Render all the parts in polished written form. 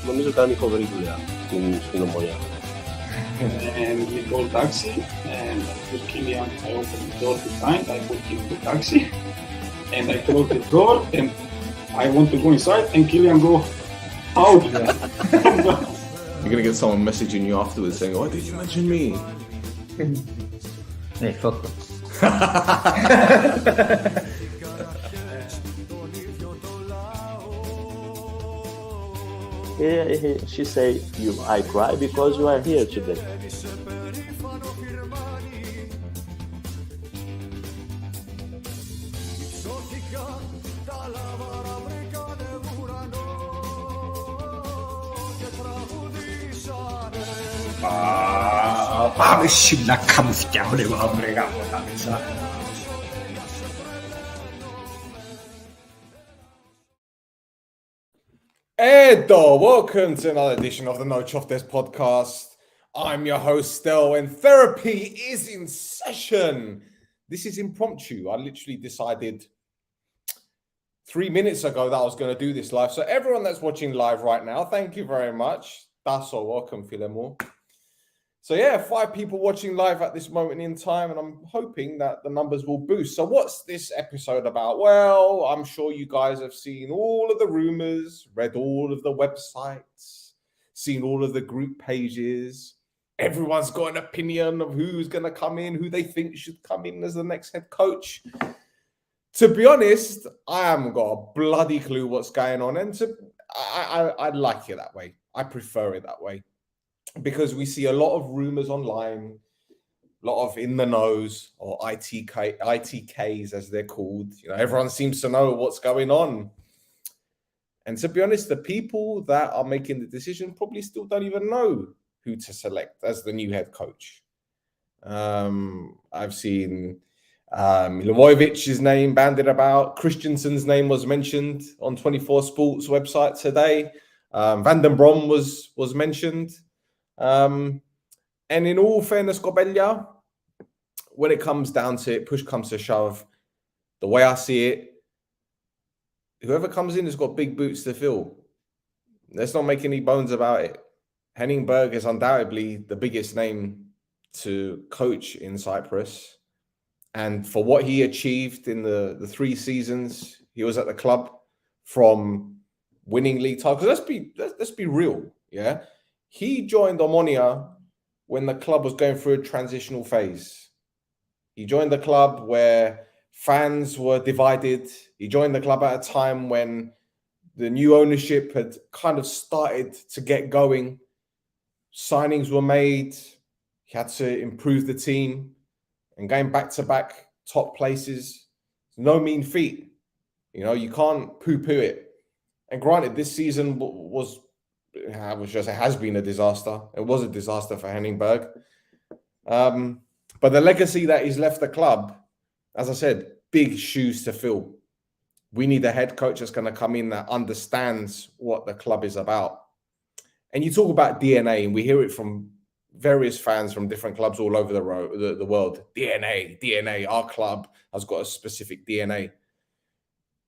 νομίζω κάνει φοβερή δουλειά στην Ομόνια. And we call taxi, and with Kilian, I open the door behind, I put him in the taxi, and I close the door, and I want to go inside, and Kilian go out. You're going to get someone messaging you afterwards saying, why did you mention me? Hey, fuck them. She say, I cry because you are here today. Πάμε να καμουθιά λίγο αμπρεγά από μέσα. Edo, welcome to another edition of the No Choff Desk podcast. I'm your host, Stel, and therapy is in session. This is impromptu. I literally decided 3 minutes ago that I was going to do this live. So everyone that's watching live right now, thank you very much. That's all. Welcome, Philemon. So yeah, 5 people watching live at this moment in time, and I'm hoping that the numbers will boost. So what's this episode about? Well, I'm sure you guys have seen all of the rumors, read all of the websites, seen all of the group pages. Everyone's got an opinion of who's going to come in, who they think should come in as the next head coach. To be honest, I haven't got a bloody clue what's going on, and I like it that way. I prefer it that way. Because we see a lot of rumors online, a lot of in the knows or ITKs as they're called. You know, everyone seems to know what's going on. And to be honest, the people that are making the decision probably still don't even know who to select as the new head coach. I've seen Milivojevic's name bandied about. Christensen's name was mentioned on 24 Sports website today. Van den Brom was mentioned. And in all fairness, Gobelia, when it comes down to it, push comes to shove, the way I see it, whoever comes in has got big boots to fill. Let's not make any bones about it. Henning Berg is undoubtedly the biggest name to coach in Cyprus. And for what he achieved in the 3 seasons he was at the club, from winning league titles, let's be real, yeah? He joined Omonoia when the club was going through a transitional phase. He joined the club where fans were divided. He joined the club at a time when the new ownership had kind of started to get going. Signings were made. He had to improve the team. And going back-to-back top places, no mean feat. You know, you can't poo-poo it. And granted, this season it has been a disaster. It was a disaster for Henning Berg. But the legacy that he's left the club, as I said, big shoes to fill. We need a head coach that's going to come in that understands what the club is about. And you talk about DNA, and we hear it from various fans from different clubs all over the world. DNA, our club has got a specific DNA.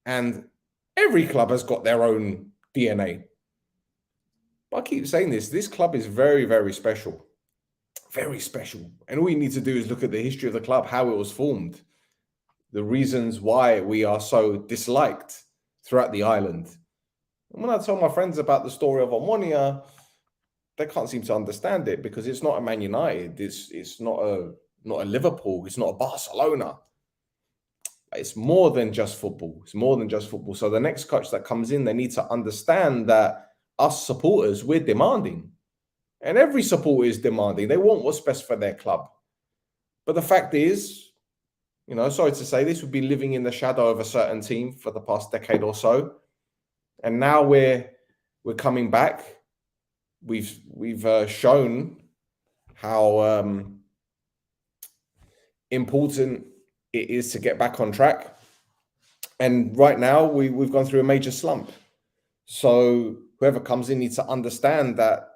And every club has got their own DNA. But I keep saying this club is very, very special. Very special. And all you need to do is look at the history of the club, how it was formed, the reasons why we are so disliked throughout the island. And when I tell my friends about the story of Omonoia, they can't seem to understand it because it's not a Man United, it's not a Liverpool, it's not a Barcelona. It's more than just football. It's more than just football. So the next coach that comes in, they need to understand that us supporters, we're demanding. And every supporter is demanding. They want what's best for their club. But the fact is, you know, sorry to say this, we've been living in the shadow of a certain team for the past decade or so. And now we're coming back. We've shown how important it is to get back on track. And right now we've gone through a major slump. So whoever comes in needs to understand that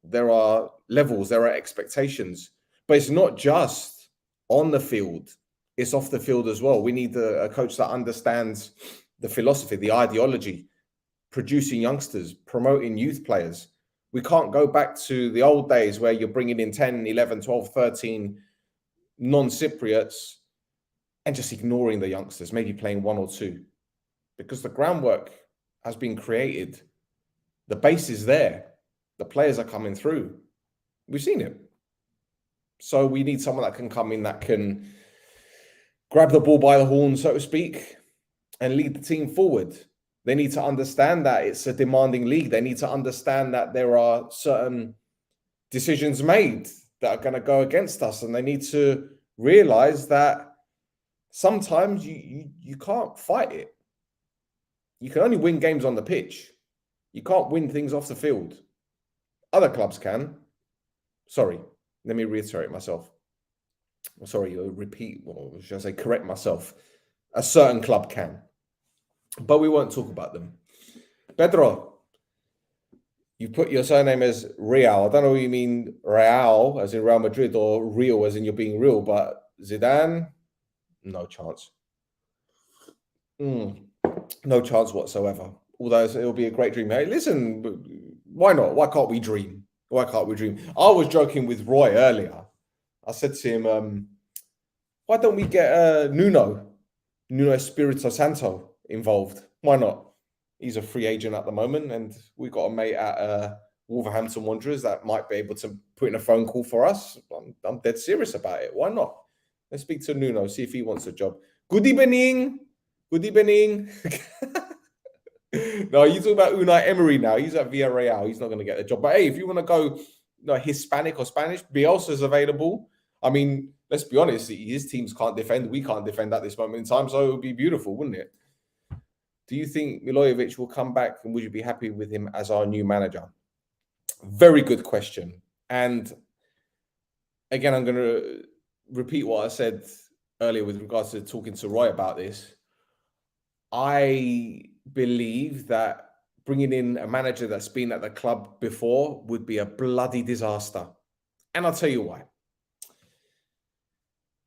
there are levels, there are expectations, but it's not just on the field, it's off the field as well. We need a coach that understands the philosophy, the ideology, producing youngsters, promoting youth players. We can't go back to the old days where you're bringing in 10, 11, 12, 13 non-Cypriots and just ignoring the youngsters, maybe playing one or two, because the groundwork has been created. The base is there. The players are coming through. We've seen it. So we need someone that can come in, that can grab the ball by the horn, so to speak, and lead the team forward. They need to understand that it's a demanding league. They need to understand that there are certain decisions made that are going to go against us. And they need to realize that sometimes you can't fight it. You can only win games on the pitch. You can't win things off the field. Other clubs can. Sorry, let me reiterate myself. Sorry, repeat, or should I say correct myself. A certain club can. But we won't talk about them. Pedro, you put your surname as Real. I don't know what you mean Real, as in Real Madrid, or Real, as in you're being real. But Zidane, no chance. No chance whatsoever. Although it'll be a great dream. Hey, listen, why not? Why can't we dream? Why can't we dream? I was joking with Roy earlier. I said to him, why don't we get Nuno Espirito Santo involved? Why not? He's a free agent at the moment, and we've got a mate at Wolverhampton Wanderers that might be able to put in a phone call for us. I'm dead serious about it. Why not? Let's speak to Nuno, see if he wants a job. Good evening. Good evening. No, you talk about Unai Emery now. He's at Villarreal. He's not going to get a job. But hey, if you want to go Hispanic or Spanish, Bielsa's available. I mean, let's be honest, his teams can't defend. We can't defend at this moment in time, so it would be beautiful, wouldn't it? Do you think Milojevic will come back, and would you be happy with him as our new manager? Very good question. And again, I'm going to repeat what I said earlier with regards to talking to Roy about this. I believe that bringing in a manager that's been at the club before would be a bloody disaster. And I'll tell you why.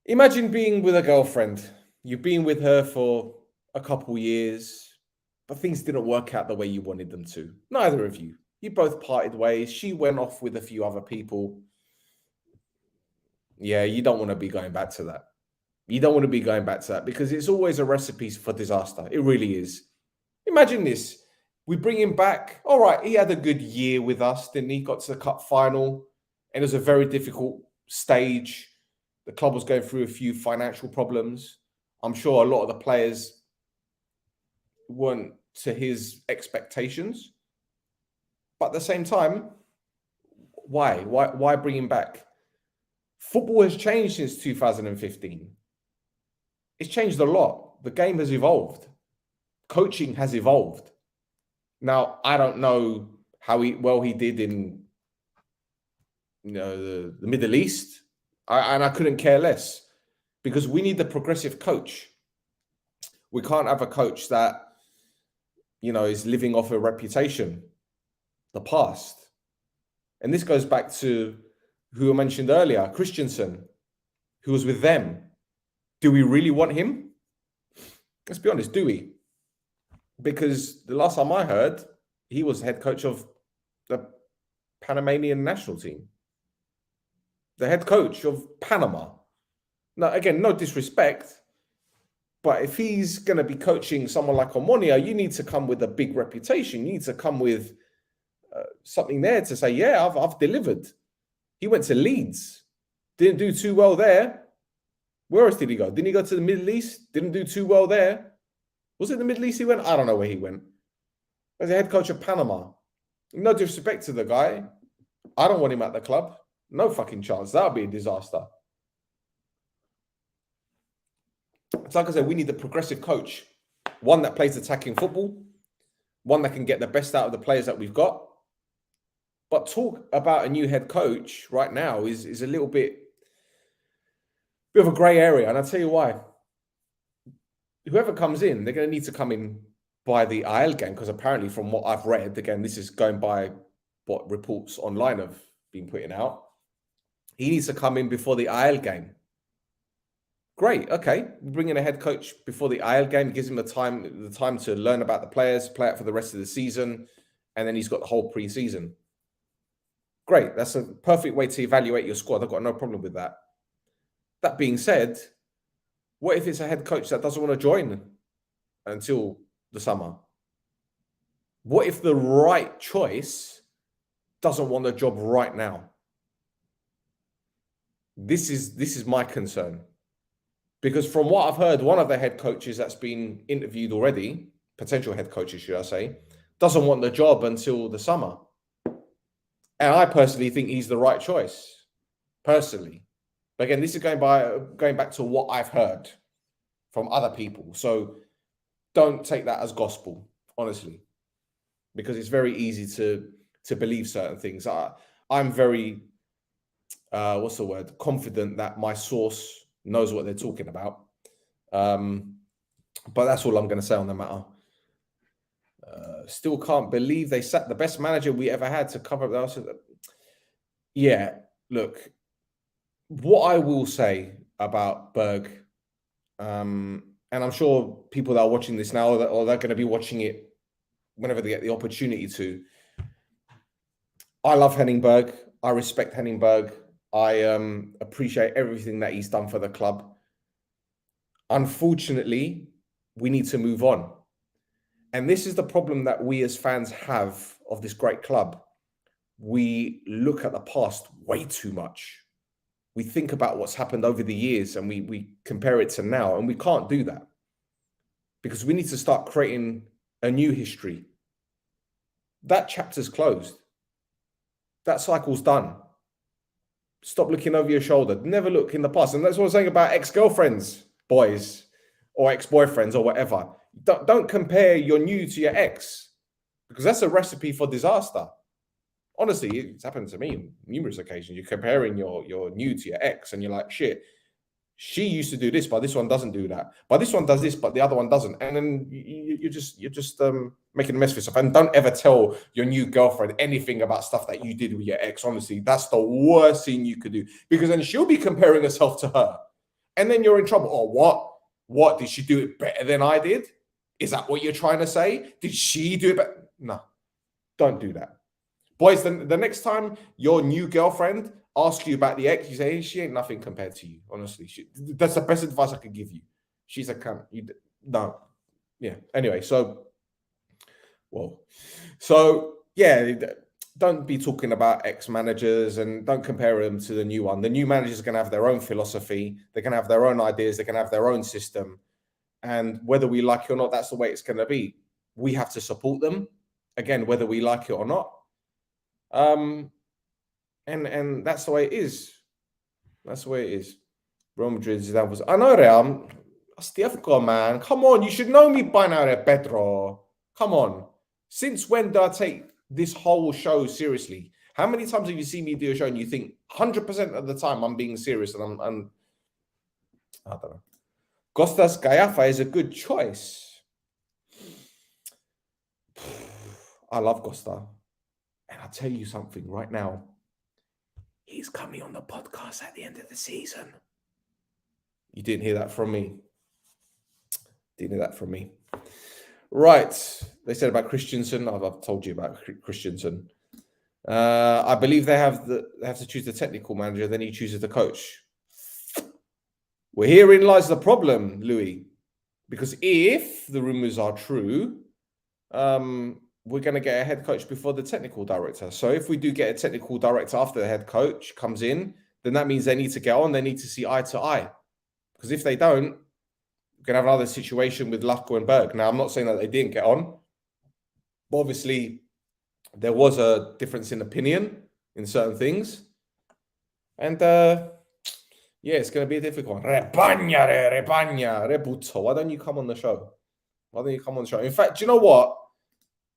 Imagine being with a girlfriend. You've been with her for a couple years, but things didn't work out the way you wanted them to. Neither of you. You both parted ways. She went off with a few other people. Yeah, you don't want to be going back to that. You don't want to be going back to that, because it's always a recipe for disaster. It really is. Imagine this. We bring him back. All right, he had a good year with us, didn't he? Got to the cup final, and it was a very difficult stage. The club was going through a few financial problems. I'm sure a lot of the players weren't to his expectations. But at the same time, why? Why bring him back? Football has changed since 2015. It's changed a lot. The game has evolved. Coaching has evolved. Now, I don't know how well he did in the Middle East. And I couldn't care less, because we need a progressive coach. We can't have a coach that, is living off a reputation, the past. And this goes back to who I mentioned earlier, Christensen, who was with them. Do we really want him? Let's be honest, do we? Because the last time I heard, he was head coach of the Panamanian national team. The head coach of Panama. Now, again, no disrespect, but if he's going to be coaching someone like Omonoia, you need to come with a big reputation. You need to come with something there to say, yeah, I've delivered. He went to Leeds. Didn't do too well there. Where else did he go? Didn't he go to the Middle East? Didn't do too well there. Was it the Middle East he went? I don't know where he went. As a head coach of Panama. No disrespect to the guy. I don't want him at the club. No fucking chance. That would be a disaster. It's like I said, we need a progressive coach. One that plays attacking football. One that can get the best out of the players that we've got. But talk about a new head coach right now is a little bit of a grey area. And I'll tell you why. Whoever comes in, they're going to need to come in by the IL game, because apparently from what I've read, again, this is going by what reports online have been putting out, he needs to come in before the IL game. Great. Okay. We bring in a head coach before the IL game. It gives him the time to learn about the players, play out for the rest of the season, and then he's got the whole pre-season. Great. That's a perfect way to evaluate your squad. I've got no problem with that. That being said, what if it's a head coach that doesn't want to join until the summer? What if the right choice doesn't want the job right now? This is my concern. Because from what I've heard, one of the head coaches that's been interviewed already, potential head coaches, should I say, doesn't want the job until the summer. And I personally think he's the right choice, personally. But again, this is going back to what I've heard from other people. So don't take that as gospel, honestly, because it's very easy to believe certain things. I'm very, confident that my source knows what they're talking about. But that's all I'm going to say on the matter. Still can't believe they sacked the best manager we ever had to cover up the... Yeah, look, what I will say about Berg, and I'm sure people that are watching this now, or they're going to be watching it whenever they get the opportunity to. I love Henning Berg. I respect Henning Berg. I appreciate everything that he's done for the club. Unfortunately, we need to move on. And this is the problem that we as fans have of this great club. We look at the past way too much. We think about what's happened over the years and we compare it to now, and we can't do that because we need to start creating a new history. That chapter's closed. That cycle's done. Stop looking over your shoulder. Never look in the past. And that's what I'm saying about ex-girlfriends, boys, or ex-boyfriends or whatever. Don't compare your new to your ex, because that's a recipe for disaster. Honestly, it's happened to me on numerous occasions. You're comparing your new to your ex, and you're like, shit, she used to do this, but this one doesn't do that. But this one does this, but the other one doesn't. And then you're just making a mess of yourself. And don't ever tell your new girlfriend anything about stuff that you did with your ex. Honestly, that's the worst thing you could do, because then she'll be comparing herself to her, and then you're in trouble. Oh, what? What, did she do it better than I did? Is that what you're trying to say? Did she do it better? No, don't do that. Boys, the next time your new girlfriend asks you about the ex, you say, hey, she ain't nothing compared to you. Honestly, that's the best advice I could give you. She's a cunt. No. Yeah. Anyway, yeah, don't be talking about ex-managers and don't compare them to the new one. The new managers are going to have their own philosophy. They're going to have their own ideas. They're going to have their own system. And whether we like it or not, that's the way it's going to be. We have to support them, again, whether we like it or not. And that's the way it is. That's the way it is. Real Madrid, that was... I know, Real. Stiefko, man. Come on, you should know me by now, Pedro. Come on. Since when do I take this whole show seriously? How many times have you seen me do a show and you think 100% of the time I'm being serious and I'm I don't know. Kostas Gayafa is a good choice. I love Costa. And I'll tell you something right now. He's coming on the podcast at the end of the season. You didn't hear that from me. Didn't hear that from me. Right. They said about Christensen. I've told you about Christensen. I believe they have to choose the technical manager, then he chooses the coach. Well, herein lies the problem, Louis. Because if the rumours are true, we're going to get a head coach before the technical director. So if we do get a technical director after the head coach comes in, then that means they need to get on. They need to see eye to eye. Because if they don't, we're going to have another situation with Lachko and Berg. Now, I'm not saying that they didn't get on. But obviously, there was a difference in opinion in certain things. And, yeah, it's going to be a difficult one. Repagna, Rebuzzo. Why don't you come on the show? Why don't you come on the show? In fact, do you know what?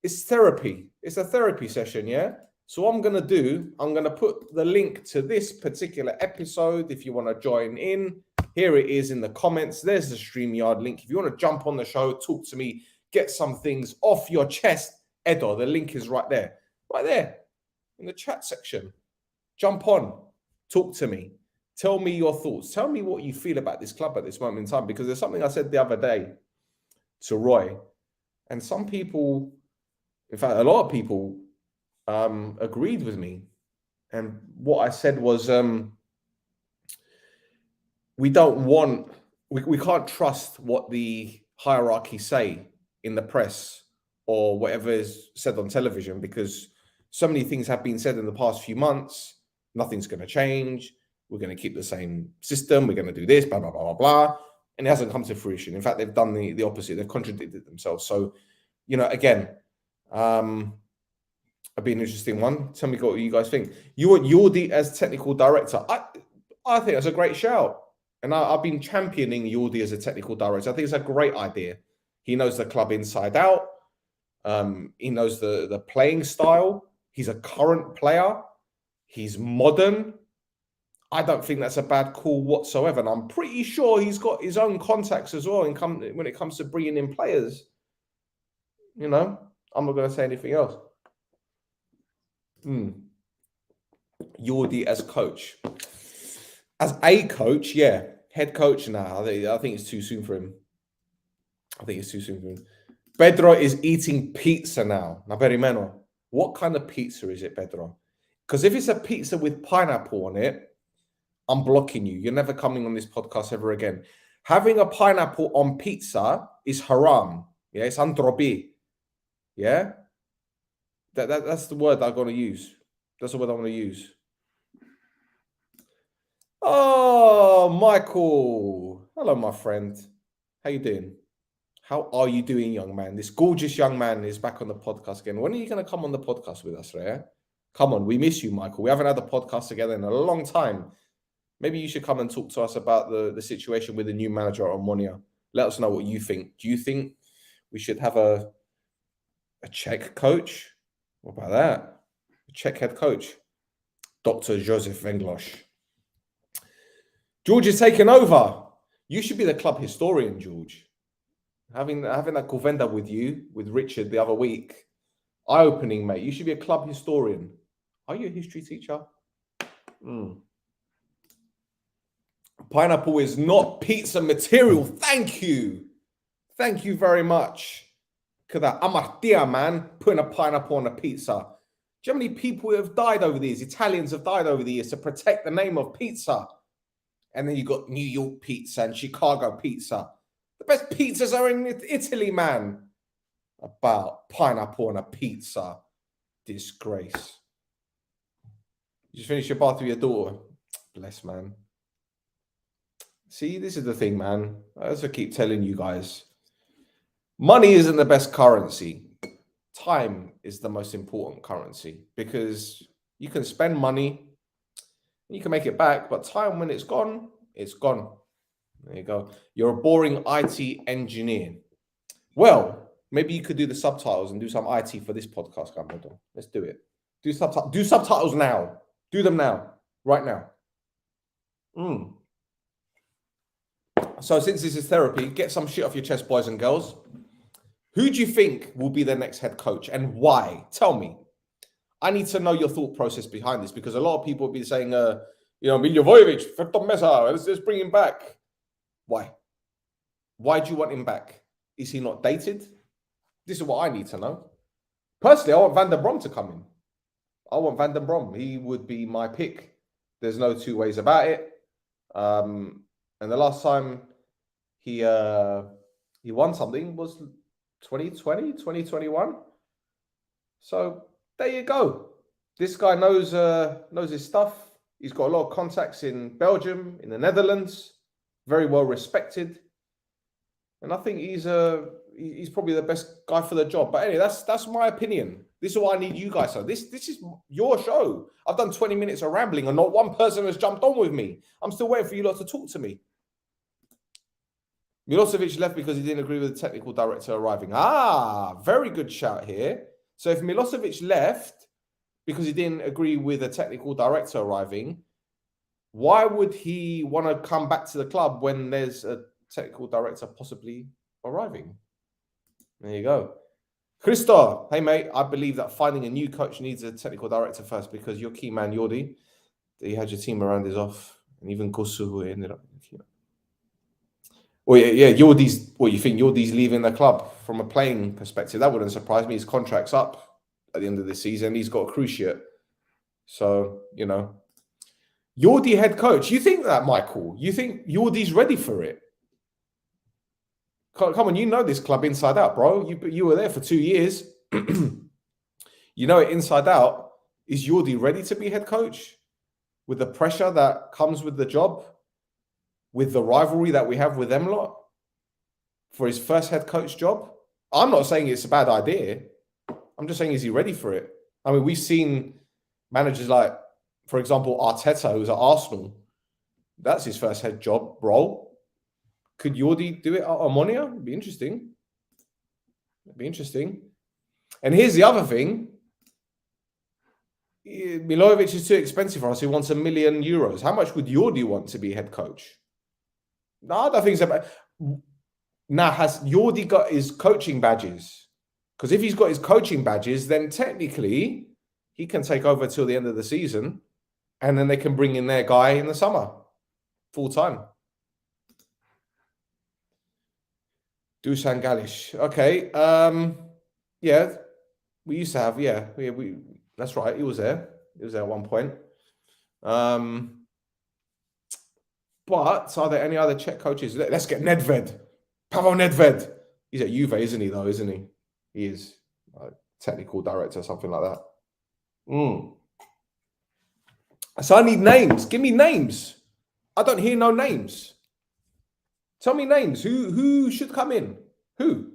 It's therapy. It's a therapy session, yeah? So what I'm going to do, I'm going to put the link to this particular episode if you want to join in. Here it is in the comments. There's the StreamYard link. If you want to jump on the show, talk to me, get some things off your chest, Edo, the link is right there in the chat section. Jump on, talk to me. Tell me your thoughts. Tell me what you feel about this club at this moment in time, because there's something I said the other day to Roy, and some people, in fact, a lot of people agreed with me. And what I said was, we can't trust what the hierarchy say in the press or whatever is said on television, because so many things have been said in the past few months. Nothing's going to change. We're going to keep the same system. We're going to do this, blah, blah, blah, blah, blah. And it hasn't come to fruition. In fact, they've done the opposite. They've contradicted themselves. So, again, it'll be an interesting one. Tell me what you guys think. You want Jordi as technical director. I think that's a great shout. And I've been championing Jordi as a technical director. I think it's a great idea. He knows the club inside out. He knows the playing style. He's a current player. He's modern. I don't think that's a bad call whatsoever. And I'm pretty sure he's got his own contacts as well when it comes to bringing in players. I'm not going to say anything else. Jordi as coach. As a coach, yeah. Head coach, nah. I think it's too soon for him. Pedro is eating pizza now. Na perimeno. What kind of pizza is it, Pedro? Because if it's a pizza with pineapple on it, I'm blocking you. You're never coming on this podcast ever again. Having a pineapple on pizza is haram. Yeah, it's androbi. Yeah? That's the word I'm going to use. That's the word I'm going to use. Oh, Michael. Hello, my friend. How you doing? How are you doing, young man? This gorgeous young man is back on the podcast again. When are you going to come on the podcast with us, Rhea? Come on, we miss you, Michael. We haven't had a podcast together in a long time. Maybe you should come and talk to us about the situation with the new manager at Omonoia. Let us know what you think. Do you think we should have a Czech coach? What about that? A Czech head coach? Dr. Joseph Venglosh. George is taking over. You should be the club historian, George. Having that Covenda with you, with Richard the other week, eye-opening, mate. You should be a club historian. Are you a history teacher? Pineapple is not pizza material. Thank you. Thank you very much. Look at that. Amartia, man, putting a pineapple on a pizza. Do you know how many people have died over the years? Italians have died over the years to protect the name of pizza. And then you got New York pizza and Chicago pizza. The best pizzas are in Italy, man. About pineapple on a pizza. Disgrace. You just finished your bath with your daughter. Bless, man. See, this is the thing, man. As I keep telling you guys, money isn't the best currency. Time is the most important currency, because you can spend money, you can make it back, but time, when it's gone, it's gone. There you go. You're a boring IT engineer. Well, maybe you could do the subtitles and do some IT for this podcast, Gambado. Let's do it. Do subtitles now. Do them now. Right now. So since this is therapy, get some shit off your chest, boys and girls. Who do you think will be the next head coach and why? Tell me. I need to know your thought process behind this, because a lot of people will be saying, Milivojevic, Ferton Mesa, let's bring him back. Why? Why do you want him back? Is he not dated? This is what I need to know. Personally, I want Van der Brom to come in. I want Van der Brom. He would be my pick. There's no two ways about it. And the last time he won something was 2020, 2021. So there you go. This guy knows his stuff. He's got a lot of contacts in Belgium, in the Netherlands. Very well respected. And I think he's probably the best guy for the job. But anyway, that's my opinion. This is what I need you guys to know. This is your show. I've done 20 minutes of rambling and not one person has jumped on with me. I'm still waiting for you lot to talk to me. Milosevic left because he didn't agree with the technical director arriving. Very good shout here. So if Milosevic left because he didn't agree with a technical director arriving, why would he want to come back to the club when there's a technical director possibly arriving? There you go. Christo, hey mate, I believe that finding a new coach needs a technical director first, because your key man, Jordi, that he had your team around is off And even Gosu, who ended up. Well, yeah, Yordi's. What you think? Yordi's leaving the club from a playing perspective. That wouldn't surprise me. His contract's up at the end of the season. He's got a cruciate. So, Yordi head coach. You think that, Michael? You think Yordi's ready for it? Come on, you know this club inside out, bro. You were there for 2 years. You know it inside out. Is Yordi ready to be head coach? With the pressure that comes with the job? With the rivalry that we have with them lot? For his first head coach job? I'm not saying it's a bad idea. I'm just saying, is he ready for it? I mean, we've seen managers like, for example, Arteta, who's at Arsenal. That's his first head job role. Could Yordi do it at Omonoia? It'd be interesting. It'd be interesting. And here's the other thing. Milojevic is too expensive for us. He wants €1 million. How much would Yordi want to be head coach? No, I don't think so. Now, has Yordi got his coaching badges? Because if he's got his coaching badges, then technically he can take over till the end of the season, and then they can bring in their guy in the summer, full time. Dusan Galish. Okay. Yeah, we used to have. Yeah, we. That's right. He was there. He was there at one point. But are there any other Czech coaches? Let's get Nedved. Pavel Nedved. He's at Juve, isn't he, though, isn't he? He is technical director or something like that. So I need names. Give me names. I don't hear no names. Tell me names. Who should come in? Who?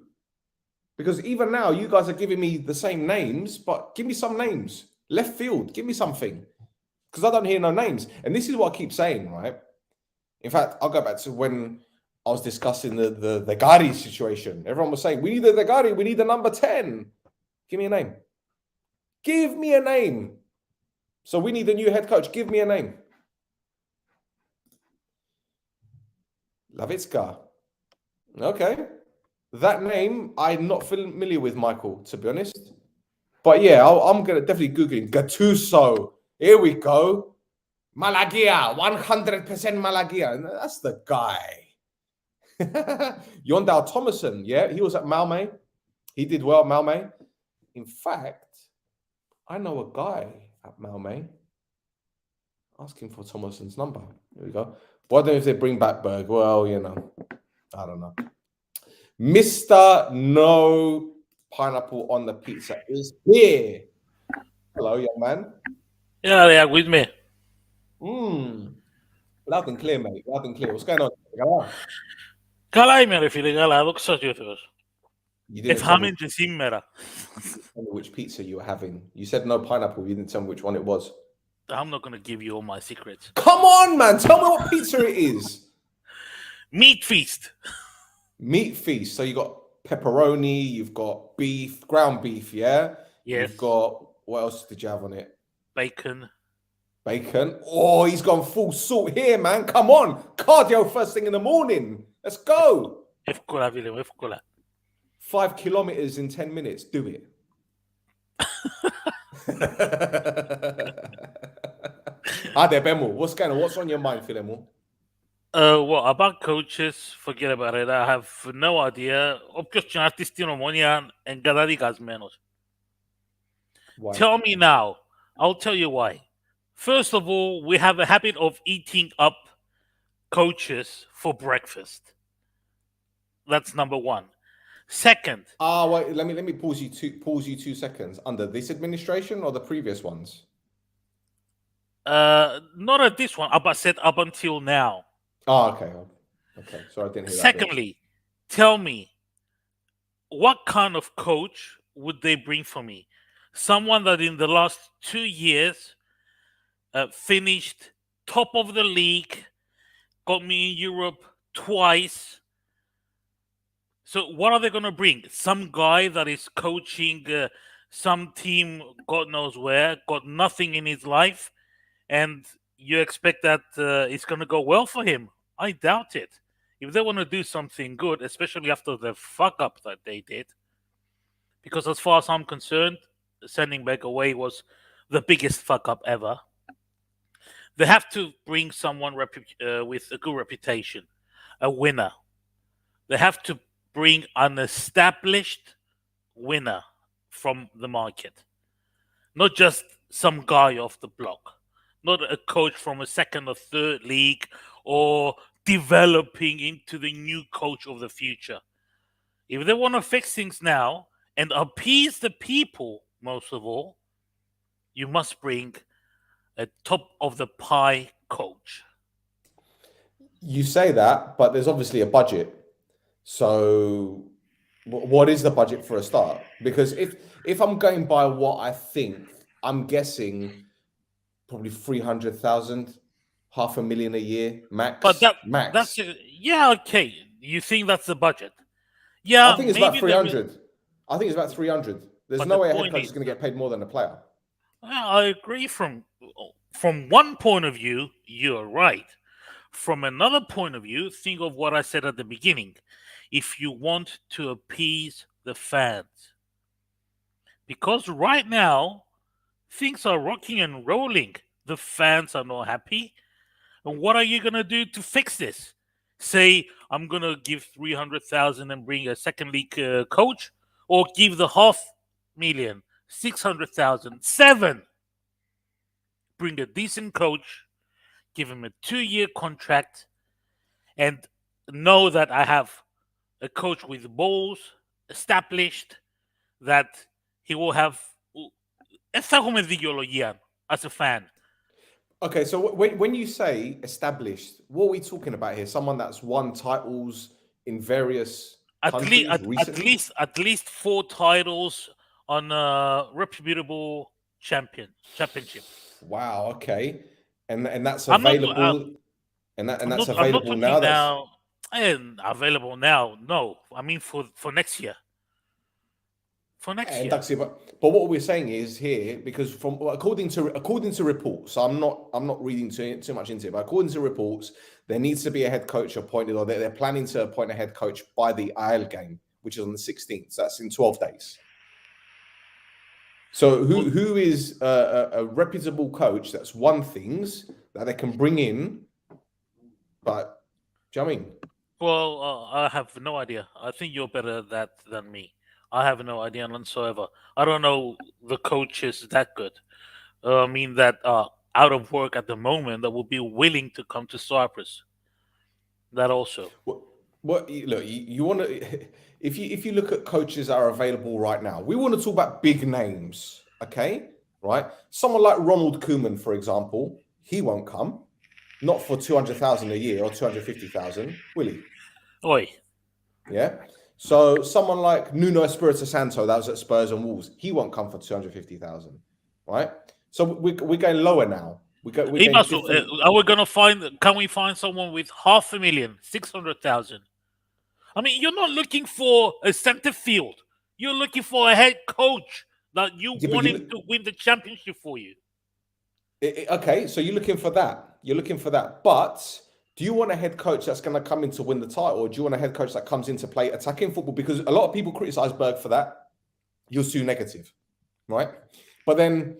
Because even now, you guys are giving me the same names, but give me some names. Left field, give me something. Because I don't hear no names. And this is what I keep saying, right? In fact, I'll go back to when I was discussing the Gari situation. Everyone was saying, we need the Gari, we need the number 10. Give me a name. Give me a name. So we need a new head coach. Give me a name. Lavitska. Okay. That name, I'm not familiar with, Michael, to be honest. But yeah, I'm going to definitely Google him. Gattuso. Here we go. Malagia. 100% Malagia. That's the guy. Yondal Thomason. Yeah, he was at Malmö. He did well at Malmö. In fact, I know a guy at Malmö. Ask him for Thomason's number. Here we go. Why don't if they bring back Berg? Well, I don't know. Mr. No Pineapple on the Pizza is here. Hello, young man. Yeah, they are with me. Loud and clear, mate. Loud and clear. What's going on? Καλά είμαι ρε φίλε, καλά, δόξα τω Θεώς. You didn't Εφάμε και σήμερα. tell me which pizza you were having. You said no pineapple. You didn't tell me which one it was. I'm not going to give you all my secrets. Come on, man. Tell me what pizza it is. Meat feast. Meat feast. So you got pepperoni, you've got beef, ground beef, yeah? Yes. You've got, what else did you have on it? Bacon. Bacon. Oh, he's gone full salt here, man. Come on. Cardio first thing in the morning. Let's go. Εύκολα, φίλε μου, εύκολα. 5 kilometers in 10 minutes. Do it. Ade Bemo, what's going on? What's on your mind, Filemo? Well, about coaches, forget about it. I have no idea. Όποιος και να έρθει στην Ομόνια εγκαταδικασμένος. Why? Tell me now. I'll tell you why. First of all, we have a habit of eating up coaches for breakfast. That's number one. Second. Wait. Let me pause you 2 seconds. Under this administration or the previous ones? Not at this one. I said up until now. Okay. Okay. Sorry, I didn't hear that. Secondly, tell me, what kind of coach would they bring for me? Someone that in the last 2 years finished top of the league, got me in Europe twice. So what are they going to bring? Some guy that is coaching some team, God knows where, got nothing in his life, and you expect that it's going to go well for him? I doubt it. If they want to do something good, especially after the fuck up that they did, because as far as I'm concerned, sending back away was the biggest fuck up ever. They have to bring someone with a good reputation, a winner. They have to bring an established winner from the market, not just some guy off the block, not a coach from a second or third league or developing into the new coach of the future. If they want to fix things now and appease the people, most of all, you must bring a top of the pie coach. You say that, but there's obviously a budget. So, what is the budget for a start? Because if I'm going by what I think, I'm guessing probably 300,000, 500,000 a year max. But max. yeah, okay. You think that's the budget? I Yeah, think it's about maybe 300. I think it's about 300. There's But no the way a head point coach is- is going to get paid more than a player. I agree from one point of view, you're right. From another point of view, think of what I said at the beginning. If you want to appease the fans, because right now things are rocking and rolling, the fans are not happy. And what are you gonna do to fix this? Say I'm gonna give 300,000 and bring a second league coach, or give the 500,000, 600,000, 7. Bring a decent coach, give him a 2-year contract, and know that I have a coach with balls established, that he will have. Esa como digo as a fan. Okay, so when you say established, what are we talking about here? Someone that's won titles in various countries recently? At least 4 titles on a reputable championship. Wow. Okay, and that's I'm not- available, and that's I'm not available talking now. now. And available now. No, I mean for next year. For next year. That's it. But what we're saying is here, because from according to reports, so I'm not reading too much into it, but according to reports, there needs to be a head coach appointed, or they're planning to appoint a head coach by the IL game, which is on the 16th. So that's in 12 days. So who is a reputable coach that's won things that they can bring in? But do you know what I mean? Well, I have no idea. I think you're better at that than me. I have no idea whatsoever. I don't know the coaches that good. I mean that out of work at the moment that would be willing to come to Cyprus. That also. What look, you want to if you look at coaches that are available right now, we want to talk about big names, okay? Right? Someone like Ronald Koeman, for example, he won't come, not for 200,000 a year or 250,000, will he? Oi. Yeah. So someone like Nuno Espirito Santo, that was at Spurs and Wolves, he won't come for 250,000, right? So we're going lower now. We're going are we gonna find? Can we find someone with 500,000, 600,000? I mean, you're not looking for a center field. You're looking for a head coach that you want him to win the championship for you. Okay, so you're looking for that. But do you want a head coach that's going to come in to win the title, or do you want a head coach that comes in to play attacking football? Because a lot of people criticize Berg for that. You're too negative, right? But then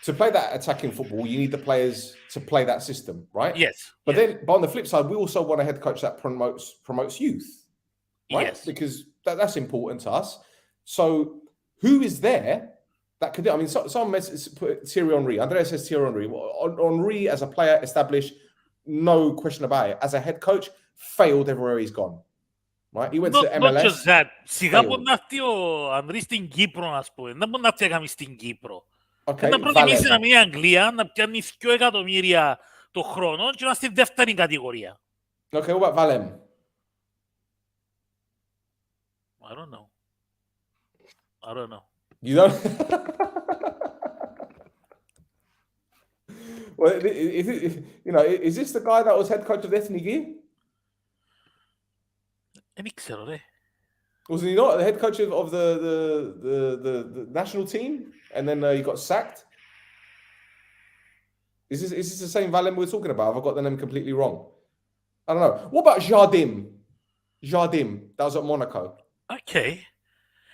to play that attacking football, you need the players to play that system, right? Yes. But on the flip side, we also want a head coach that promotes youth, right? Yes. Because that's important to us. So who is there that could do? I mean, some put Thierry Henry. Andrea says Thierry Henry. Henry as a player established, no question about it. As a head coach, failed everywhere he's gone. Right? He went to MLS. Not just that. Σιγά που να έρθει ο Ανδρής στην Κύπρο, ας πούμε. Δεν μπορεί να έρθει να κάνει στην Κύπρο. Okay, να προτιμήσει να μείνει η Αγγλία, να πιάνει 2 εκατομμύρια το χρόνο και να στη δεύτερη κατηγορία. Okay, what about Valem? I don't know. You don't? Well, is this the guy that was head coach of Ethniki? Δεν ξέρω, ρε. Wasn't he not the head coach of the national team, and then he got sacked? Is this the same Valem we're talking about? Have I got the name completely wrong? I don't know. What about Jardim? That was at Monaco. Okay.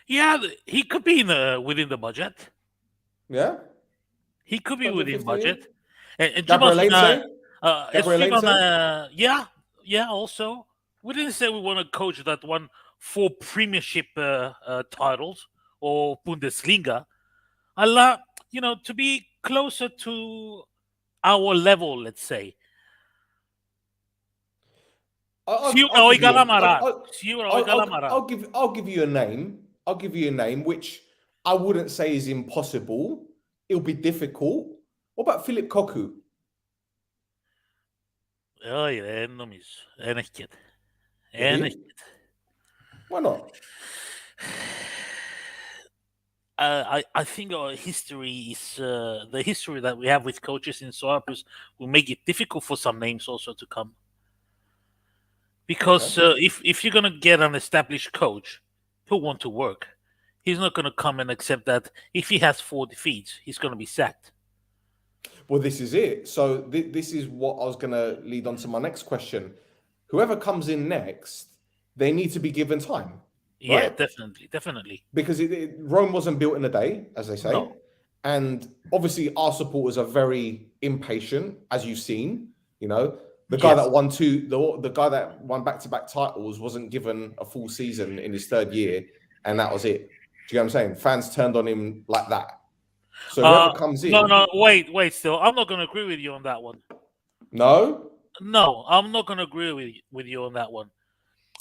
Yeah, he could be within the budget. Yeah? He could be within budget. And Gabriel Heinze? Gabriel yeah. Also, we didn't say we want a coach that won 4 Premiership titles or Bundesliga. To be closer to our level, let's say. I'll give you I'll give you a name. I'll give you a name which I wouldn't say is impossible. It'll be difficult. What about Philip Koku? Oj, det är är näcket. Why not? I think our history is the history that we have with coaches in Cyprus will make it difficult for some names also to come. Because if you're gonna get an established coach who want to work, he's not gonna come and accept that if he has 4 defeats, he's gonna be sacked. Well, this is it. So this is what I was going to lead on to my next question. Whoever comes in next, they need to be given time. Yeah, right? definitely. Because Rome wasn't built in a day, as they say. No. And obviously our supporters are very impatient, as you've seen. The guy that won the guy that won back-to-back titles wasn't given a full season in his 3rd year, and that was it. Do you know what I'm saying? Fans turned on him like that. So whoever comes in... No, wait, Stel. I'm not going to agree with you on that one. No? No, I'm not going to agree with you on that one.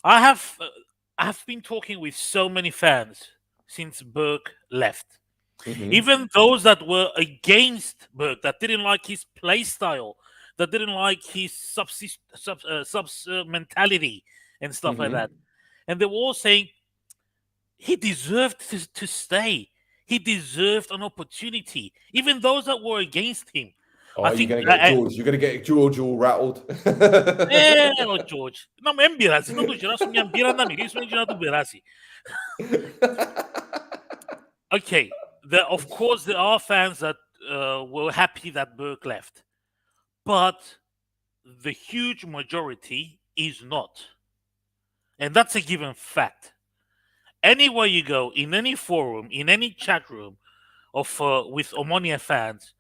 I have been talking with so many fans since Berg left. Mm-hmm. Even those that were against Berg, that didn't like his play style, that didn't like his subs mentality and stuff like that. And they were all saying he deserved to stay. He deserved an opportunity. Even those that were against him. Oh, you're going to get George all rattled. George. Não me embirasi. Não do geral, me embira na mim. Isso me embira do berasi. Okay. Of course, there are fans that were happy that Berg left. But the huge majority is not. And that's a given fact. Anywhere you go, in any forum, in any chat room with Omonoia fans,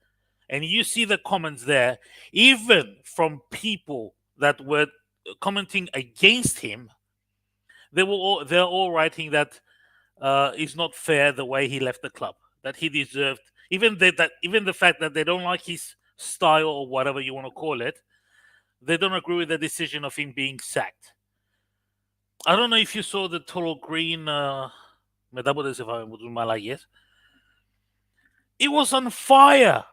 and you see the comments there, even from people that were commenting against him, they're all writing that it's not fair the way he left the club, that he deserved, even the fact that they don't like his style or whatever you want to call it, they don't agree with the decision of him being sacked. I don't know if you saw the Toro Green it was on fire.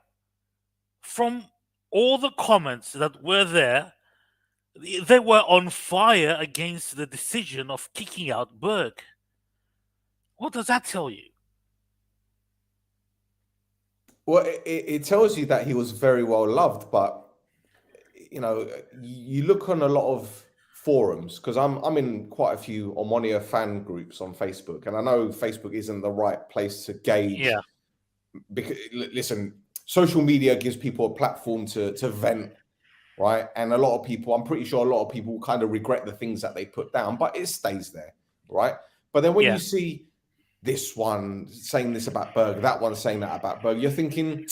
From all the comments that were there, they were on fire against the decision of kicking out Berg. What does that tell you? Well, it tells you that he was very well loved, but you look on a lot of forums, because I'm in quite a few Omonoia fan groups on Facebook, and I know Facebook isn't the right place to gauge. Yeah. Because listen, social media gives people a platform to vent, right? And a lot of people, I'm pretty sure a lot of people kind of regret the things that they put down, but it stays there, right? But then when you see this one saying this about Berg, that one saying that about Berg, you're thinking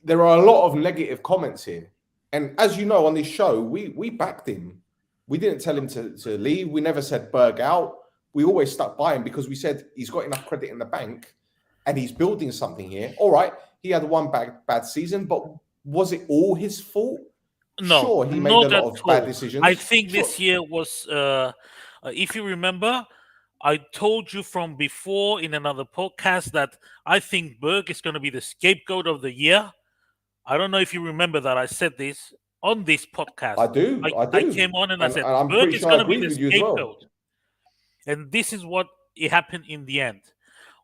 there are a lot of negative comments here. And as you know, on this show, we backed him. We didn't tell him to leave. We never said Berg out. We always stuck by him because we said he's got enough credit in the bank and he's building something here. All right, he had one bad season, but was it all his fault? No, sure, he made a lot of bad decisions. I think this year was, if you remember, I told you from before in another podcast that I think Berg is going to be the scapegoat of the year. I don't know if you remember that I said this on this podcast. I do. I came on and I said, Berg is going to be the scapegoat. And this is what it happened in the end.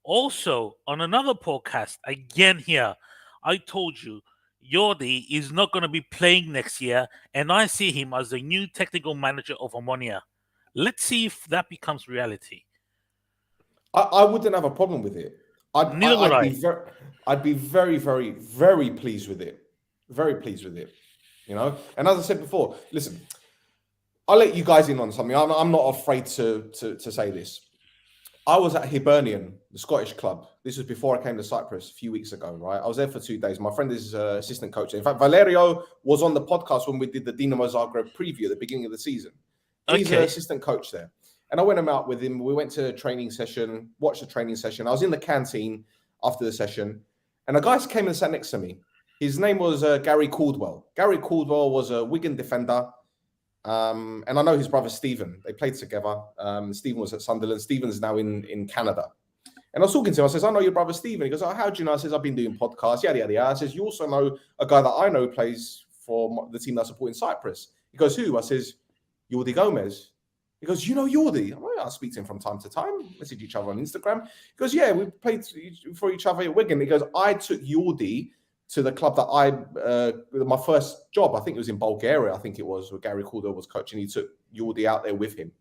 Also, on another podcast, again here, I told you, Jordi is not going to be playing next year, and I see him as the new technical manager of Omonoia. Let's see if that becomes reality. I wouldn't have a problem with it. I'd be very, very, very pleased with it. Very pleased with it. And as I said before, listen, I'll let you guys in on something. I'm not afraid to say this. I was at Hibernian, the Scottish club. This was before I came to Cyprus a few weeks ago, right? I was there for 2 days. My friend is assistant coach. In fact, Valerio was on the podcast when we did the Dinamo Zagreb preview at the beginning of the season. He's an assistant coach there. And I went out with him. We went to a training session, watched the training session. I was in the canteen after the session, and a guy came and sat next to me. His name was Gary Caldwell. Gary Caldwell was a Wigan defender. And I know his brother Stephen. They played together. Stephen was at Sunderland. Stephen's now in Canada. And I was talking to him. I says, I know your brother Stephen. He goes, oh, how do you know? I says, I've been doing podcasts. Yada, yada, yada. I says, you also know a guy that I know plays for the team that I support in Cyprus. He goes, who? I says, Jordi Gomez. He goes, you know Jordi? I speak to him from time to time. Message each other on Instagram. He goes, yeah, we played for each other at Wigan. He goes, I took Jordi to the club that my first job, I think it was in Bulgaria, I think it was, where Gary Caldwell was coaching. He took Jordi out there with him.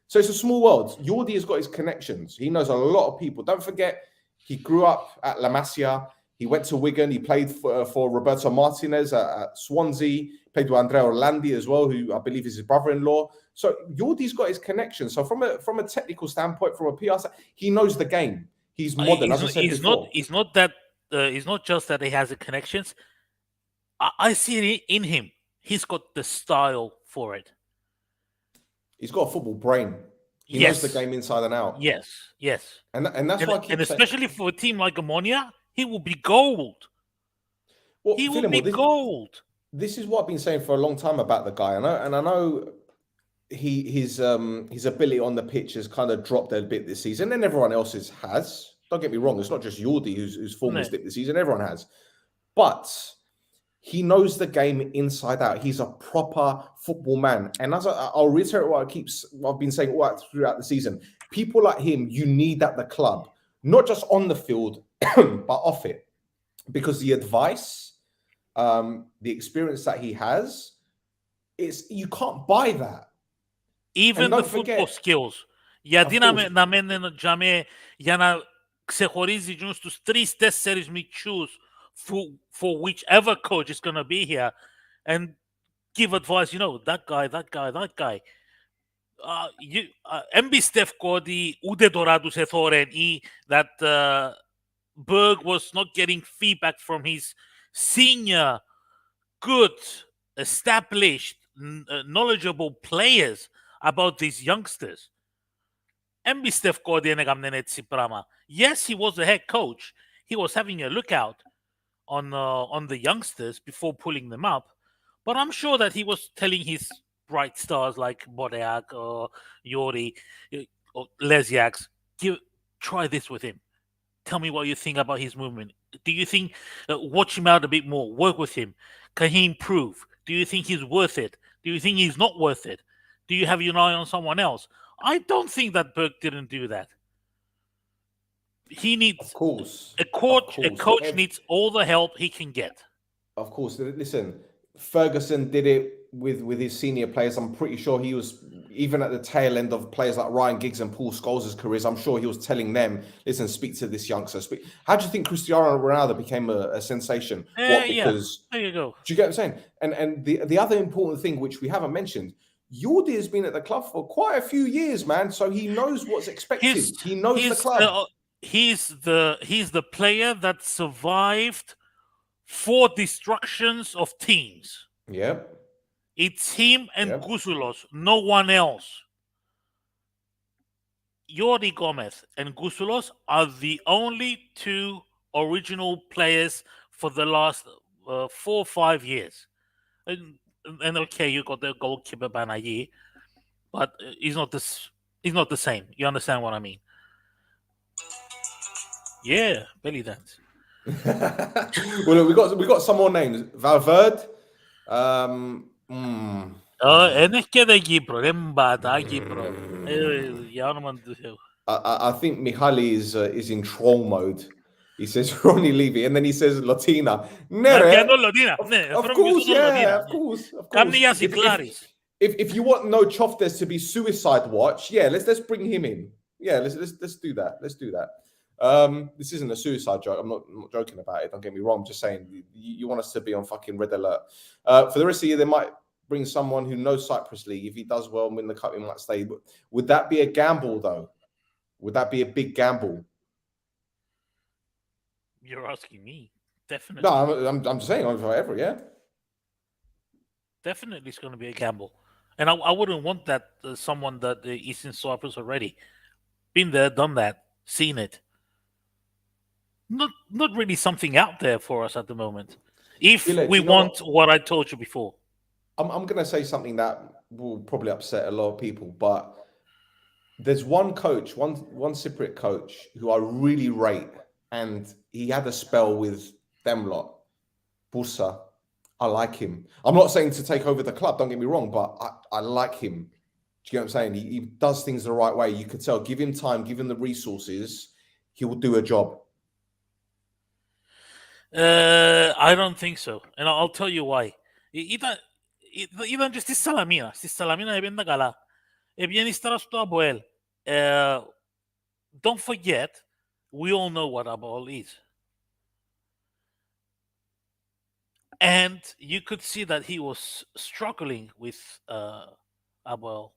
So it's a small world. Jordi has got his connections. He knows a lot of people. Don't forget, he grew up at La Masia. He went to Wigan. He played for Roberto Martinez at Swansea. Played with Andrea Orlandi as well, who I believe is his brother-in-law. So Jordi's got his connections. So from a technical standpoint, from a PR side, he knows the game. He's modern, as I said before. It's not just that he has the connections. I see it in him. He's got the style for it. He's got a football brain. He knows the game inside and out. Yes. And that's why I keep saying, especially for a team like Omonoia, he will be gold. Well, he will be gold. This is what I've been saying for a long time about the guy. I know his ability on the pitch has kind of dropped a bit this season, and everyone else's has. Don't get me wrong, it's not just Jordi whose form has dipped this season. Everyone has. But he knows the game inside out. He's a proper football man. And as I'll reiterate what I've been saying all throughout the season. People like him, you need at the club, not just on the field, but off it. Because the advice, the experience that he has, you can't buy that. Even the football skills. Γιατί να μένουν για να ξεχωρίζει τους 3-4 μητσούς for whichever coach is going to be here and give advice, that guy. Εμπιστεύω ότι ούτε τώρα τους εθώρεν ή that Berg was not getting feedback from his senior, good, established, knowledgeable players about these youngsters. Εμπιστεύω ότι έκαναν έτσι πράγμα. Yes, he was the head coach. He was having a lookout on the youngsters before pulling them up. But I'm sure that he was telling his bright stars like Bodeak or Yori or Lesiaks, try this with him. Tell me what you think about his movement. Do you think, watch him out a bit more, work with him. Can he improve? Do you think he's worth it? Do you think he's not worth it? Do you have your eye on someone else? I don't think that Berg didn't do that. He needs, of course, a coach needs all the help he can get. Of course. Listen, Ferguson did it with his senior players. I'm pretty sure he was, even at the tail end of players like Ryan Giggs and Paul Scholes' careers, I'm sure he was telling them, listen, speak to this youngster. How do you think Cristiano Ronaldo became a sensation? Because there you go. Do you get what I'm saying? And the other important thing, which we haven't mentioned, Jordi has been at the club for quite a few years, man. So he knows what's expected. He knows the club. He's the player that survived 4 destructions of teams. Yep. It's him and Gusulos, no one else. Jordi Gomez and Gusulos are the only 2 original players for the last 4 or 5 years. And okay, you got the goalkeeper Banayi, but he's not the same. You understand what I mean? Yeah, belly dance. Well, we got some more names. Valverde. Ένας και δεν Κύπρο, δεν μπάτα Κύπρο. Για όνομα του Θεού. I think Mihaly is in troll mode. He says Ronnie Levy, and then he says Latina. Of course, yeah, of course. If you want No Choftes to be suicide watch, let's bring him in. Yeah, let's do that. Let's do that. This isn't a suicide joke. I'm not joking about it. Don't get me wrong. I'm just saying you want us to be on fucking red alert. For the rest of the year, they might bring someone who knows Cyprus League. If he does well and win the cup, he might stay. Would that be a gamble, though? Would that be a big gamble? You're asking me. Definitely. No, I'm just saying forever. Yeah. Definitely it's going to be a gamble. And I wouldn't want that someone that is in Cyprus already. Been there, done that, seen it. Not really something out there for us at the moment. If Ile, we want what I told you before. I'm going to say something that will probably upset a lot of people, but there's one coach, one Cypriot coach who I really rate, and he had a spell with them lot, Bursa. I like him. I'm not saying to take over the club, don't get me wrong, but I like him. Do you know what I'm saying? He does things the right way. You could tell, give him time, give him the resources, he will do a job. I don't think so. And I'll tell you why. Ήταν και στη Σαλαμίνα. Στη Σαλαμίνα έπαιρνε καλά. Έπαιρνε ύστερα στο Αποέλ. Don't forget, we all know what Aboel is. And you could see that he was struggling with Aboel.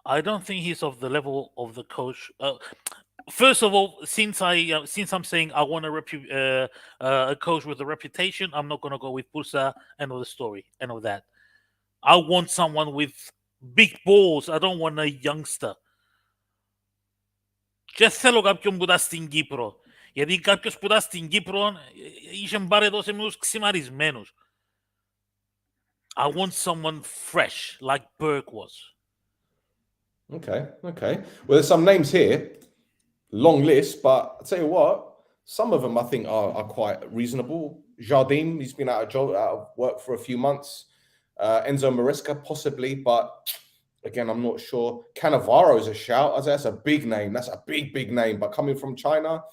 I don't think he's of the level of the coach. First of all, since I'm saying I want a coach with a reputation, I'm not going to go with Bursa and all the story and all that. I want someone with big balls. I don't want a youngster. Και θέλω κάποιον που ήταν στην Κύπρο. Γιατί κάποιος που ήταν στην Κύπρο είχε πάρει τόσους μήνους ξημαρισμένους. I want someone fresh, like Berg was. Okay. Well, there's some names here. Long list, but I'll tell you what, some of them I think are quite reasonable. Jardim, he's been out of work for a few months. Enzo Maresca, possibly, but again, I'm not sure. Cannavaro's a shout. I'd say that's a big name. That's a big name. But coming from China,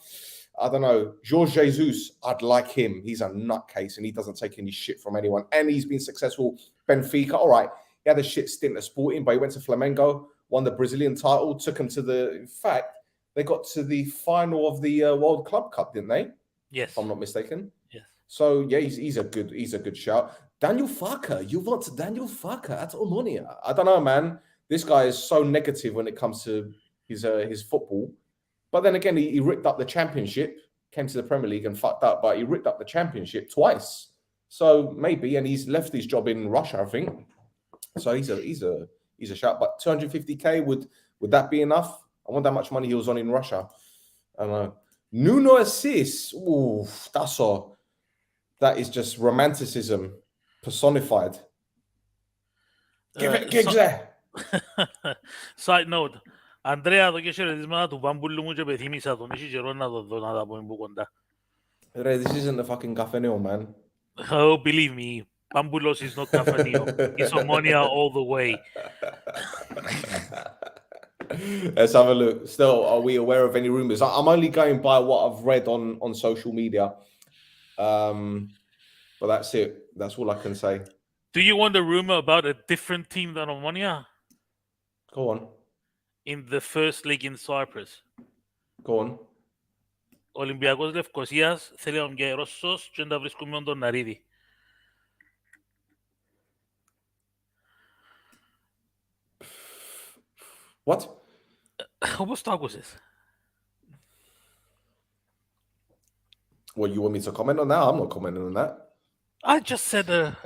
I don't know. Jorge Jesus, I'd like him. He's a nutcase and he doesn't take any shit from anyone. And he's been successful. Benfica, all right. He had a shit stint at Sporting, but he went to Flamengo, won the Brazilian title, took him to in fact, they got to the final of the World Club Cup, didn't they? Yes. If I'm not mistaken. Yes. So yeah, he's a good shout. Daniel Farker, you want Daniel Farker at Omonoia? I don't know, man. This guy is so negative when it comes to his football. But then again, he ripped up the championship, came to the Premier League and fucked up, but he ripped up the championship twice. So maybe, and he's left his job in Russia, I think. So he's a shout. But 250k, would that be enough? I wonder how much money he was on in Russia. I don't know. NOUNA assists. Ooh, that's all. That is just romanticism personified. Give it gigs there. Side note. Andrea, το χαιρετισμένα του Παμπούλου μου και πεθύμισα τον. Έχει καιρό να το δω να τα πω που κοντά. This isn't the fucking Cafeneo, man. Oh, believe me, Pambulos is not Cafeneo. It's Omonoia all the way. Let's have a look. Still, are we aware of any rumors? I'm only going by what I've read on social media. But that's it. That's all I can say. Do you want a rumor about a different team than Omonoia? Go on. In the first league in Cyprus. Go on. Ο Ολυμπιακός Λευκωσίας θέλει να βγει Ρώσος και να τα βρίσκουμε τον Ναρίδη. What? Όπως το άκουσες. Well, you want me to comment on that? I'm not commenting on that. I just said a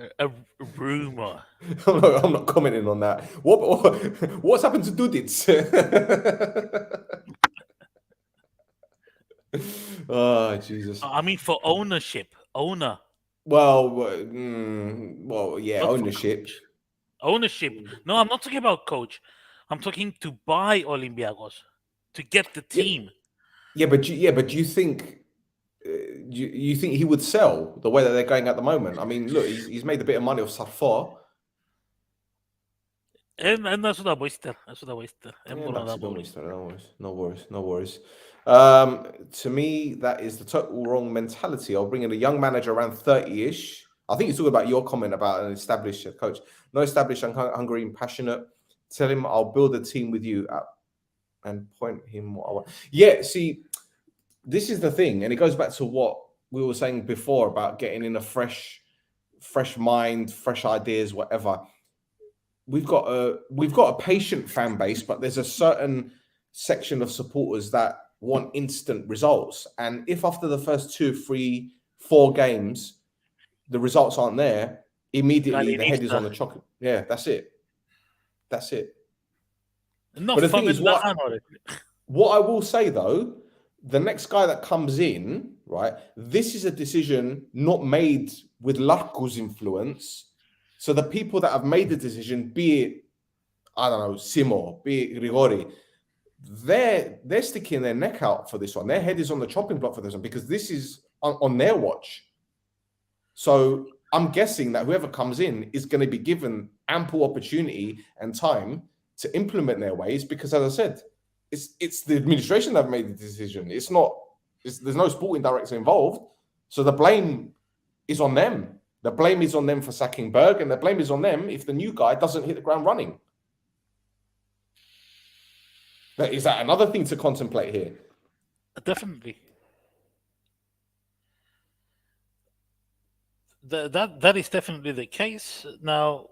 rumor. I'm not commenting on that. What's happened to Dudits? Oh, Jesus. I mean, for ownership. Owner. Well, yeah, Not for ownership. coach. Ownership. No, I'm not talking about coach. I'm talking to buy Olympiacos, to get the team. Yeah, but do you think you think he would sell the way that they're going at the moment? I mean, look, he's made a bit of money off Sarfor. And that's what I wasted. No worries. To me, that is the total wrong mentality. I'll bring in a young manager around 30-ish. I think you're talking about your comment about an established coach. No established, Hungarian, passionate. Tell him I'll build a team with you and point him what I want. Yeah, see, this is the thing, and it goes back to what we were saying before about getting in a fresh mind, fresh ideas, whatever. We've got a patient fan base, but there's a certain section of supporters that want instant results. And if after the first 2, 3, 4 games, the results aren't there, immediately the head is on the chocolate. Yeah, that's it. That's it. No, But the thing is, what I will say though, the next guy that comes in, right, this is a decision not made with Larco's influence. So the people that have made the decision, be it, I don't know, Simo, be it Grigori, they're sticking their neck out for this one. Their head is on the chopping block for this one because this is on their watch. So I'm guessing that whoever comes in is going to be given ample opportunity and time to implement their ways because, as I said, it's the administration that have made the decision. There's no sporting director involved. So the blame is on them. The blame is on them for sacking Berg, and the blame is on them if the new guy doesn't hit the ground running. Is that another thing to contemplate here? Definitely. That is definitely the case. Now,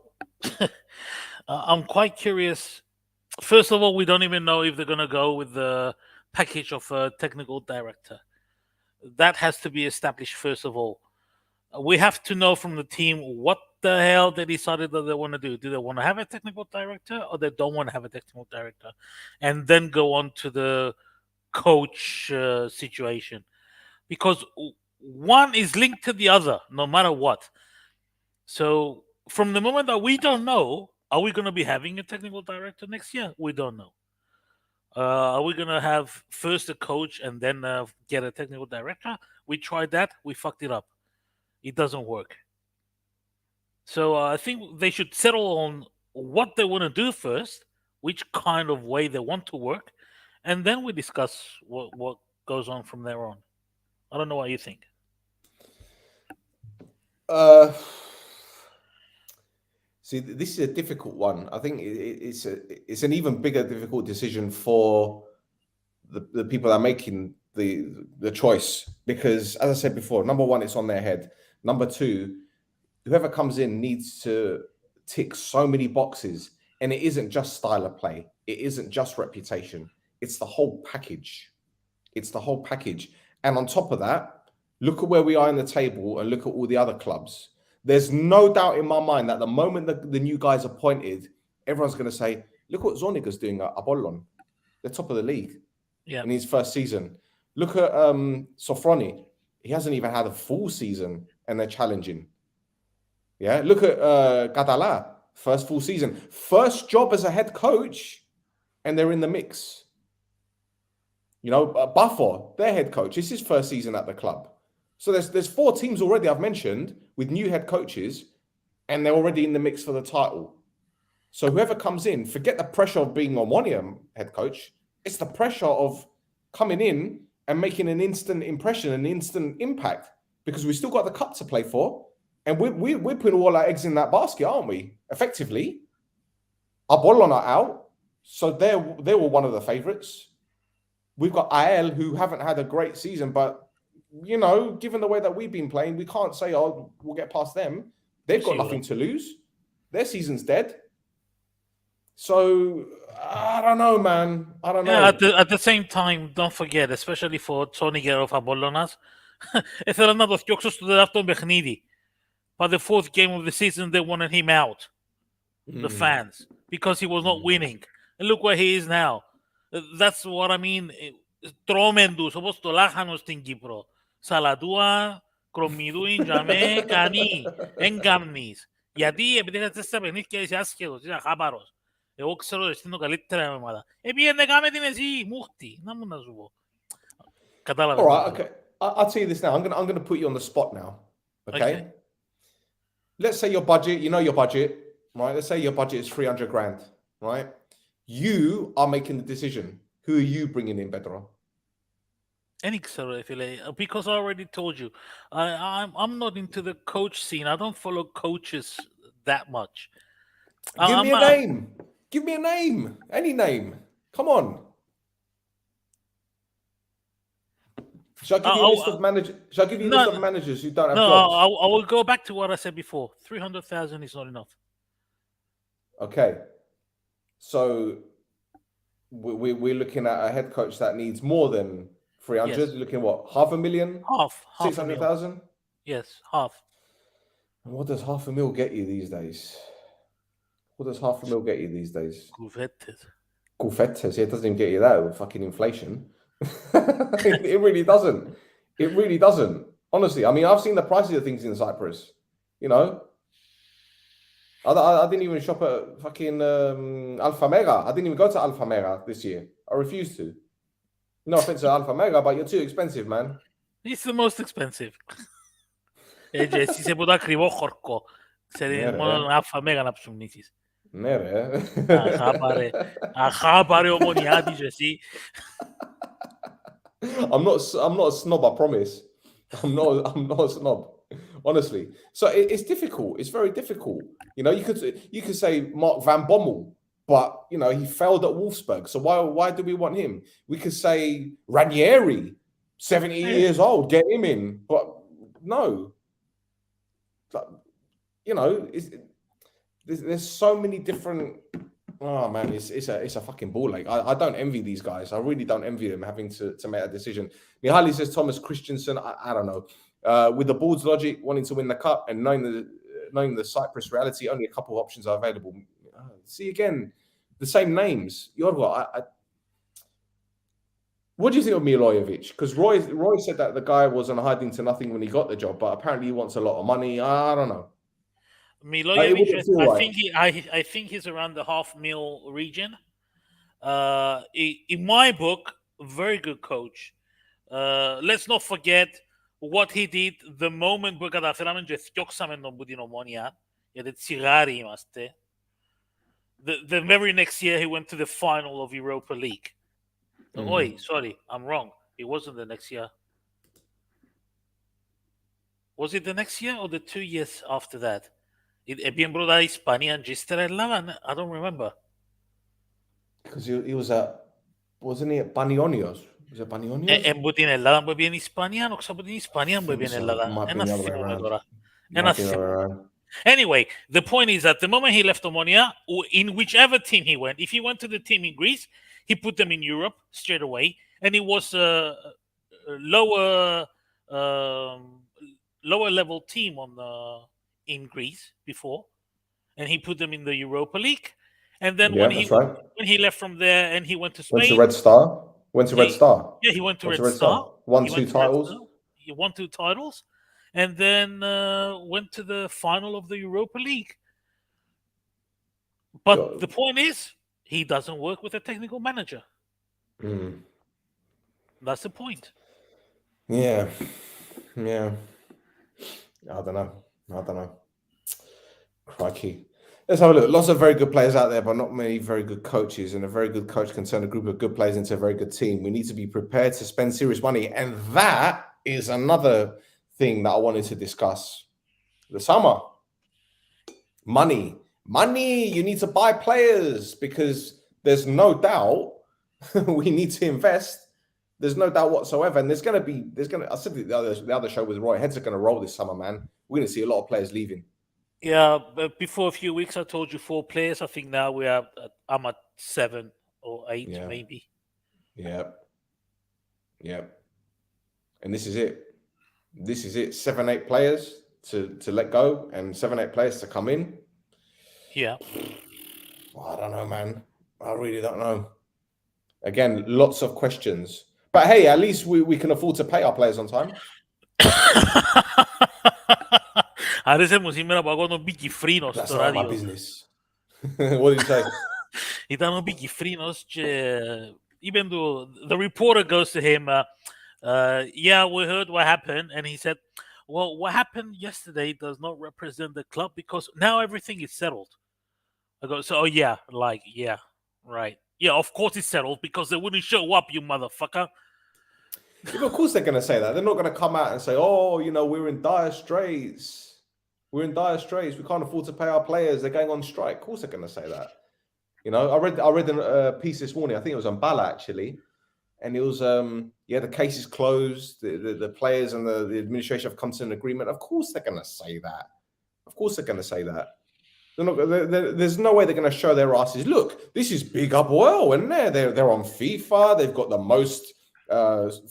I'm quite curious. First of all, we don't even know if they're going to go with the package of a technical director. That has to be established first of all. We have to know from the team what the hell they decided that they want to do. Do they want to have a technical director or they don't want to have a technical director? And then go on to the coach situation. Because one is linked to the other, no matter what. So from the moment that we don't know, are we going to be having a technical director next year? We don't know. Are we going to have first a coach and then get a technical director? We tried that. We fucked it up. It doesn't work. So I think they should settle on what they want to do first, which kind of way they want to work, and then we discuss what goes on from there on. I don't know what you think. See, this is a difficult one. I think it's an even bigger difficult decision for the people that are making the choice because, as I said before, number one, it's on their head. Number two, whoever comes in needs to tick so many boxes, and it isn't just style of play. It isn't just reputation. It's the whole package. It's the whole package. And on top of that, look at where we are in the table and look at all the other clubs. There's no doubt in my mind that the moment the new guy's appointed, everyone's going to say, look what Zorniga's doing at Apollon. They're top of the league in his first season. Look at Sofroni. He hasn't even had a full season and they're challenging. Yeah, look at Catala. First full season. First job as a head coach and they're in the mix. You know, Buffon, their head coach, it's his first season at the club. So there's 4 teams already I've mentioned with new head coaches, and they're already in the mix for the title. So whoever comes in, forget the pressure of being Omonoia head coach. It's the pressure of coming in and making an instant impression, an instant impact, because we still got the cup to play for, and we're putting all our eggs in that basket, aren't we? Effectively, Apollon are out, so they were one of the favourites. We've got AEL who haven't had a great season, but you know, given the way that we've been playing, we can't say, oh, we'll get past them. They've got nothing to lose. Their season's dead. So, I don't know, man. I don't know. At the same time, don't forget, especially for Tony Gerov Apollonas, ήθελαν να το διώξω στο δεύτερο παιχνίδι. By the 4th game of the season, they wanted him out. The fans. Because he was not winning. And look where he is now. That's what I mean. Τρόμεντους, όπως το λάχανο στην Κύπρο. Σαλατούα, κρομμυδούιν, τζαμέ, κανεί. Εν κάμνεις. Γιατί επειδή είναι 4 παιχνίδια είσαι άσχετος, είσαι αχάπαρος. Εγώ ξέρω ότι είναι το καλύτερα ομάδα. Επειδή κάμε την εσύ, μούχτη. Να μου να σου πω. Κατάλαβες. All right, okay. I'll tell you this now. I'm going to put you on the spot now. Okay? Let's say your budget, you know your budget, right? Let's say your budget is 300 grand, right? You are making the decision. Who are you bringing in, Pedro? Because I already told you, I'm not into the coach scene. I don't follow coaches that much. Give me a name. Give me a name. Any name. Come on. Shall I give you a list of managers? Shall I give you a list of managers who don't have jobs? I will go back to what I said before. 300,000 is not enough. Okay. So we're looking at a head coach that needs more than 300. Yes. You're looking at what, 500,000, Half a mil. 600,000. Yes, half. And what does 500,000 get you these days? What does 500,000 get you these days? Cuvetes. Confettes, it doesn't even get you that with fucking inflation. It really doesn't. It really doesn't. Honestly, I mean, I've seen the prices of things in Cyprus. You know, I didn't even shop at fucking Alpha Mega. I didn't even go to Alpha Mega this year. I refused to. No offense to Alpha Mega, but you're too expensive, man. It's the most expensive. Si se putea ακριβό χορκό. Ξέρει, μόνο Alpha Mega να ψουμνήσεις. Ναι, ρε. Αχά πάρε Ομονιάτη και εσύ. I'm not a snob, I promise. I'm not a snob, honestly. So it's difficult. It's very difficult. You know, you could say Mark Van Bommel, but you know he failed at Wolfsburg. So why do we want him? We could say Ranieri, 70 years old, get him in. But no, you know, there's so many different. Oh man, it's a fucking ball ache. I don't envy these guys. I really don't envy them having to make a decision. Mihaly says Thomas Christensen. I don't know. With the board's logic, wanting to win the cup and knowing the Cyprus reality, only a couple of options are available. See again, the same names. Yorgo, what do you think of Milojevic? Because Roy said that the guy wasn't hiding to nothing when he got the job, but apparently he wants a lot of money. I don't know. Milojevic, I think he's around the $500,000 region. In my book, very good coach. Let's not forget what he did the moment που καταφέραμε και θιώξαμε τον που την Ομόνια, γιατί τσιγάρι είμαστε. The very next year he went to the final of Europa League. Oi, sorry, I'm wrong. It wasn't the next year. Was it the next year or the 2 years after that? Bien brought Hispania and Gister I don't remember. Because he was at, wasn't he at Panionios? Was it Panionios? Που την Ελλάδα που πήγαινε Ισπανία, νομίζω από την Ισπανία που πήγαινε Ελλάδα. Ένα θυμούμαι τώρα. Anyway, the point is that the moment he left Omonoia, in whichever team he went, if he went to the team in Greece, he put them in Europe straight away, and it was a lower level team in Greece before, and he put them in the Europa League. And then when he left from there and he went to Spain, went to Red Star. Yeah, he went to Red Star. Won 2 titles. He won 2 titles, and then went to the final of the Europa League. But the point is, he doesn't work with a technical manager. That's the point. Yeah. I don't know. Crikey. Let's have a look. Lots of very good players out there, but not many very good coaches. And a very good coach can turn a group of good players into a very good team. We need to be prepared to spend serious money. And that is another thing that I wanted to discuss. The summer. Money. You need to buy players because there's no doubt we need to invest. There's no doubt whatsoever. And I said the other show with Roy, heads are going to roll this summer, man. We're going to see a lot of players leaving. Yeah, but before a few weeks, I told you 4 players. I think now I'm at 7 or 8, maybe. Yeah. And this is it. 7, 8 players to let go and 7, 8 players to come in. Yeah. I don't know, man. I really don't know. Again, lots of questions. But hey, at least we can afford to pay our players on time. Άρεσε μου σήμερα που ακούω τον Πικυφρίνος στο ράδιο. That's not my business. What did you say? Ήταν ο Πικυφρίνος και είπε του, the reporter goes to him, yeah, we heard what happened. And he said, well, what happened yesterday does not represent the club because now everything is settled. I go, so, yeah, right. Yeah, of course it's settled because they wouldn't show up, you motherfucker. Yeah, of course they're going to say that. They're not going to come out and say, oh, you know, we're in dire straits. We can't afford to pay our players. They're going on strike. Of course they're going to say that. You know, I read a piece this morning. I think it was on Bala, actually. And it was, the case is closed. The players and the administration have come to an agreement. Of course they're going to say that. There's no way they're going to show their asses. Look, this is big up oil, and they're on FIFA. They've got the most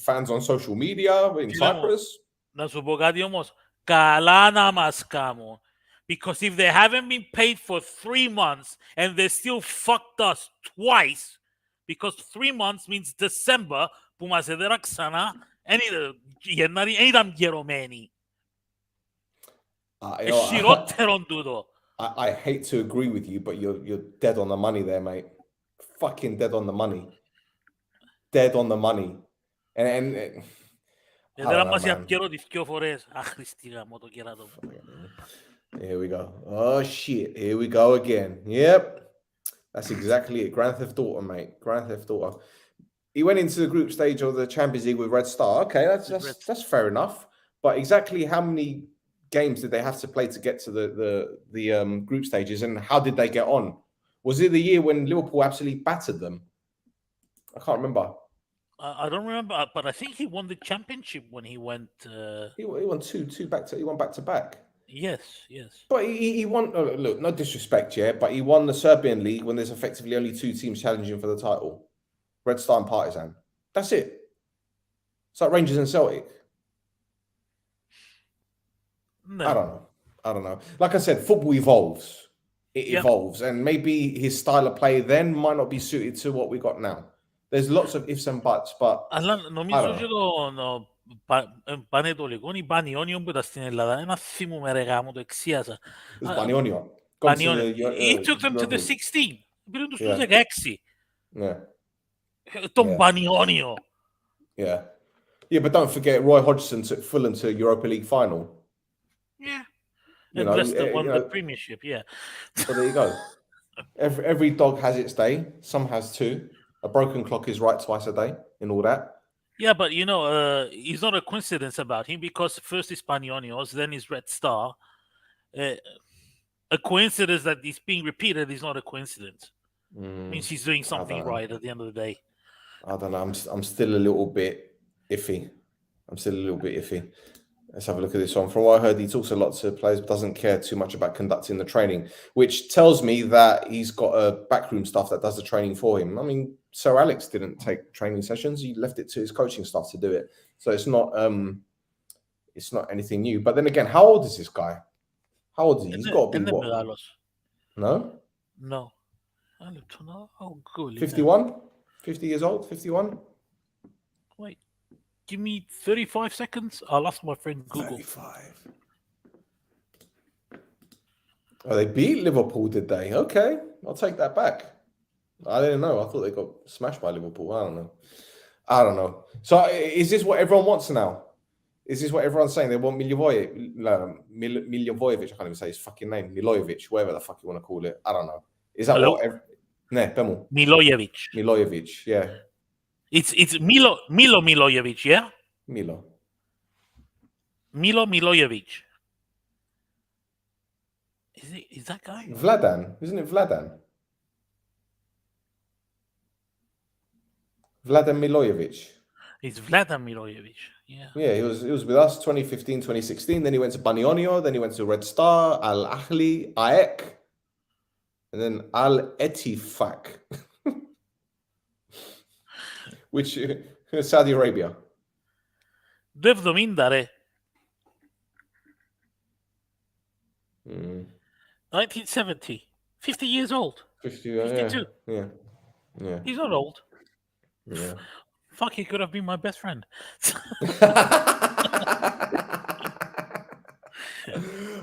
fans on social media in Cyprus. Να σου πω κάτι όμως. Καλά να μας κάνουν. Because if they haven't been paid for 3 months and they still fucked us twice, because 3 months means December, που μας έδερα ξανά, Γενάρη, δεν ήταν γερωμένοι. Χειρότερον τούτο. I hate to agree with you, but you're dead on the money there, mate. Fucking dead on the money. Dead on the money. And έδερα μας για καιρό τις 2 φορές. Αχρηστή γαμώ το κεράτο. Here we go. Oh shit. Here we go again. Yep. That's exactly it. Grand Theft Auto, mate. Grand Theft Auto. He went into the group stage of the Champions League with Red Star. Okay, that's fair enough. But exactly how many games did they have to play to get to the group stages, and how did they get on? Was it the year when Liverpool absolutely battered them? I can't remember. I don't remember, but I think he won the championship when he went. He won two back to. He won back to back. Yes. But he won. Look, no disrespect, yeah, but he won the Serbian league when there's effectively only 2 teams challenging for the title: Red Star and Partizan. That's it. It's like Rangers and Celtic. No. I don't know. Like I said, football evolves. It evolves, and maybe his style of play then might not be suited to what we got now. There's lots of ifs and buts, but Αλλά νομίζω ότι το Πανετολικό ή Πανιόνιο που ήταν στην Ελλάδα, ένα θυμούμαι ρε γάμο, το εξίασα. Panionio. He took them to the 16. Πήραν τους 16. Yeah. Τον Πανιόνιο. Yeah, but don't forget, Roy Hodgson took Fulham to Europa League final. Yeah. And Leicester won the Premiership, yeah. So there you go. Every dog has its day. Some has 2. A broken clock is right twice a day and all that. Yeah, but it's not a coincidence about him, because first is Panionios, then is Red Star. A coincidence that he's being repeated is not a coincidence. It means he's doing something right at the end of the day. I don't know. I'm still a little bit iffy. Let's have a look at this one. From what I heard, he talks a lot to players, but doesn't care too much about conducting the training, which tells me that he's got a backroom staff that does the training for him. I mean, Sir Alex didn't take training sessions; he left it to his coaching staff to do it. So it's not anything new. But then again, how old is this guy? How old is he? He's got to be what? No. Oh, good. 51? 50 years old? 51? Wait. Give me 35 seconds. I'll ask my friend Google. 35. Oh, they beat Liverpool, did they? Okay, I'll take that back. I didn't know. I thought they got smashed by Liverpool. I don't know. So is this what everyone wants now? Is this what everyone's saying? They want Milivojevic. I can't even say his fucking name. Milojevic, whatever the fuck you want to call it. I don't know. Is that Hello? what? Milojevic. Milojevic, yeah. It's Milojevic, yeah? Milojevic. Is that guy? Vladan, isn't it Vladan? Vladan Milojevic. It's Vladan Milojevic. Yeah. Yeah, he was with us 2015, 2016. Then he went to Banionio. Then he went to Red Star, Al Ahly, AEK, and then Al Ettifaq, which Saudi Arabia. 70 ρε. 1970. 50 years old. 52. Yeah. He's not old. Yeah. Fuck, he could have been my best friend.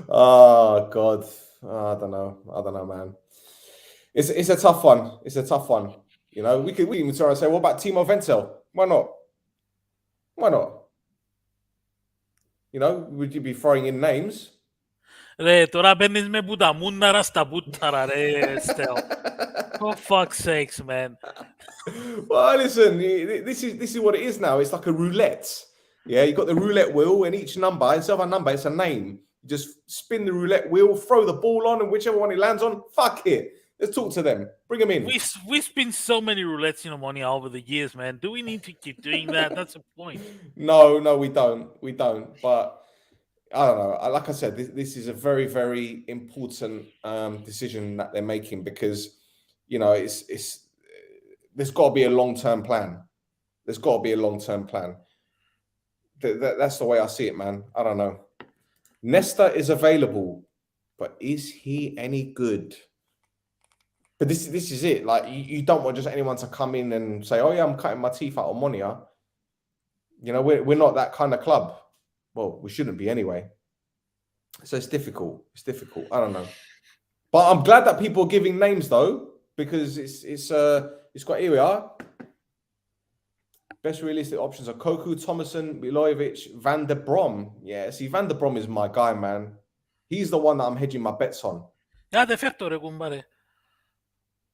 Oh God. I don't know, man. It's a tough one. You know, we can try and say, what about Timo Wenzel? Why not? You know, would you be throwing in names? Ρε, τώρα μπαίνεις με μπουταμούναρα στα μπούταρα, ρε, Stel. For fuck's sakes, man. Well, listen, this is what it is now. It's like a roulette. Yeah, you got the roulette wheel, and each number, instead of a number, it's a name. You just spin the roulette wheel, throw the ball on, and whichever one it lands on, fuck it. Let's talk to them. Bring them in. We spin so many roulettes in Omonoia over the years, man. Do we need to keep doing that? That's the point. No, we don't. But I don't know. Like I said, this is a very, very important decision that they're making because, you know, it's there's got to be a long-term plan. There's got to be a long-term plan. That's the way I see it, man. I don't know. Nesta is available, but is he any good? But this is it. Like you don't want just anyone to come in and say, "Oh yeah, I'm cutting my teeth out on Omonoia." You know, we're not that kind of club. Well, we shouldn't be anyway. So it's difficult. It's difficult. I don't know. But I'm glad that people are giving names though, because it's got, here we are. Best realistic options are Koku, Thomason, Milojevic, Van der Brom. Yeah, see, Van der Brom is my guy, man. He's the one that I'm hedging my bets on. Yeah, defectore, kumbare.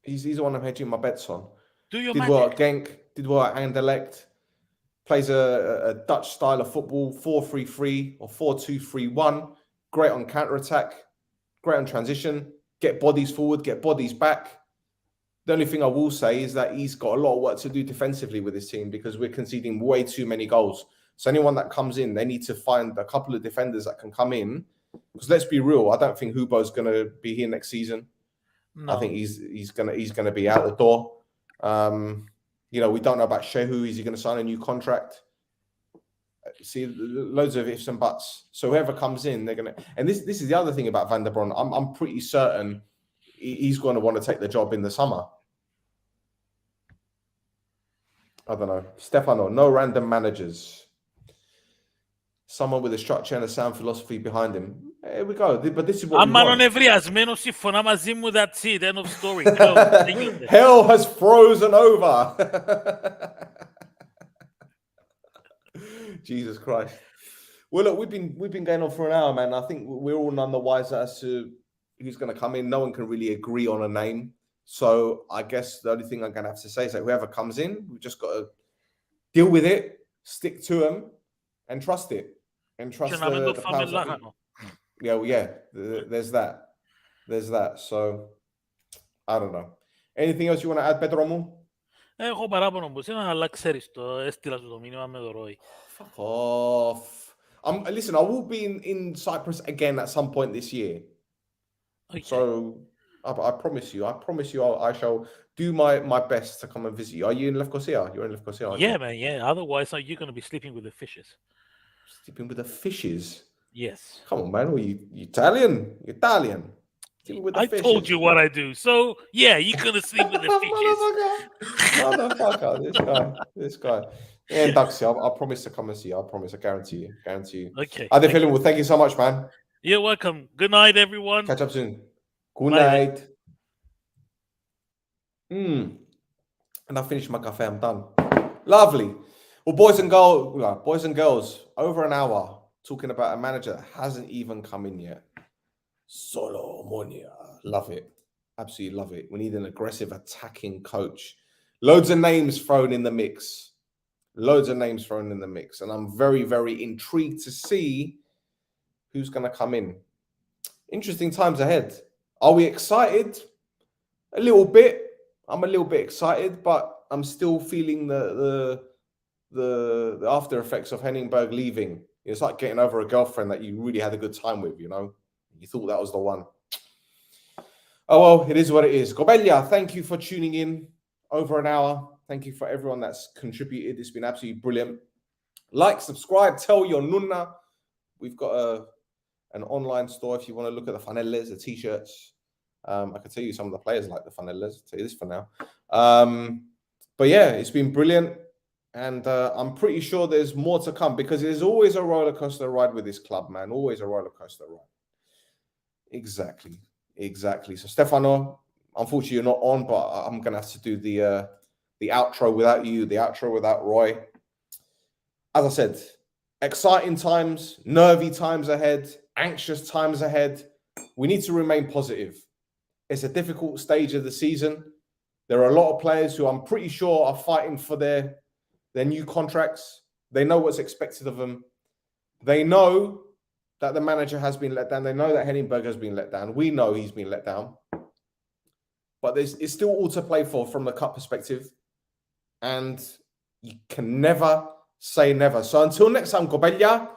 He's the one I'm hedging my bets on. Do your Did magic. well at Genk, did well at Anderlecht. Plays a Dutch style of football, 4-3-3 or 4-2-3-1. Great on counter-attack, great on transition, get bodies forward, get bodies back. The only thing I will say is that he's got a lot of work to do defensively with his team because we're conceding way too many goals. So anyone that comes in, they need to find a couple of defenders that can come in. Because let's be real, I don't think Hubo's going to be here next season. No. I think he's gonna be out the door. You know, we don't know about Shehu. Is he going to sign a new contract? See, loads of ifs and buts. So whoever comes in, they're going to... And this is the other thing about Van der Brom. I'm pretty certain he's going to want to take the job in the summer. I don't know. Stefano, no random managers. Someone with a structure and a sound philosophy behind him. Here we go. But this is what we want. That's it. End of story. Hell has frozen over. Jesus Christ. Well, look, we've been going on for an hour, man. I think we're all none the wiser as to who's going to come in. No one can really agree on a name. So I guess the only thing I'm going to have to say is that whoever comes in, we've just got to deal with it, stick to them, and trust it. And trust the powers that be. Yeah. There's that. There's that. So I don't know. Anything else you want to add, Pedromo? Έχω παράπονο μου. Είναι να αλλάξει το έστειλα του το μήνυμα με το Roy. Fuck off. Listen, I will be in Cyprus again at some point this year. Okay. So I promise you, I shall do my best to come and visit you. Are you in Lefkosia? You're in Lefkosia, aren't you? Man, yeah. Otherwise, you're going to be sleeping with the fishes. Sleeping with the fishes? Yes. Come on, man. Are you Italian? Italian. I told you what I do. So, yeah, you're going to sleep with the fishes. Motherfucker. This guy. Yeah, Duxie, I promise to come and see you. I promise. I guarantee you. Okay. Well, thank you so much, man. You're welcome. Good night, everyone. Catch up soon. Good night. And I finished my cafe. I'm done. Lovely. Well, boys and girls, over an hour talking about a manager that hasn't even come in yet. Solo Omonoia. Love it. Absolutely love it. We need an aggressive attacking coach. Loads of names thrown in the mix. And I'm very, very intrigued to see who's going to come in. Interesting times ahead. Are we excited? A little bit. I'm a little bit excited, but I'm still feeling the after effects of Henningberg leaving. It's like getting over a girlfriend that you really had a good time with, you know? You thought that was the one. Oh, well, it is what it is. Gobelia, thank you for tuning in. Over an hour. Thank you for everyone that's contributed. It's been absolutely brilliant. Like, subscribe, tell your NOUNA. We've got an online store if you want to look at the fanelas, the t-shirts. I can tell you some of the players like the fanelas. I'll tell you this for now. But yeah, it's been brilliant. And I'm pretty sure there's more to come because there's always a roller coaster ride with this club, man. Always a roller coaster ride. Exactly. So Stefano, unfortunately you're not on, but I'm going to have to do the outro without you, the outro without Roy. As I said, exciting times, nervy times ahead, anxious times ahead. We need to remain positive. It's a difficult stage of the season. There are a lot of players who I'm pretty sure are fighting for their new contracts. They know what's expected of them. They know that the manager has been let down. They know that Henningberg has been let down. We know he's been let down. But it's still all to play for from the cup perspective. And you can never say never. So until next time, Gobelia,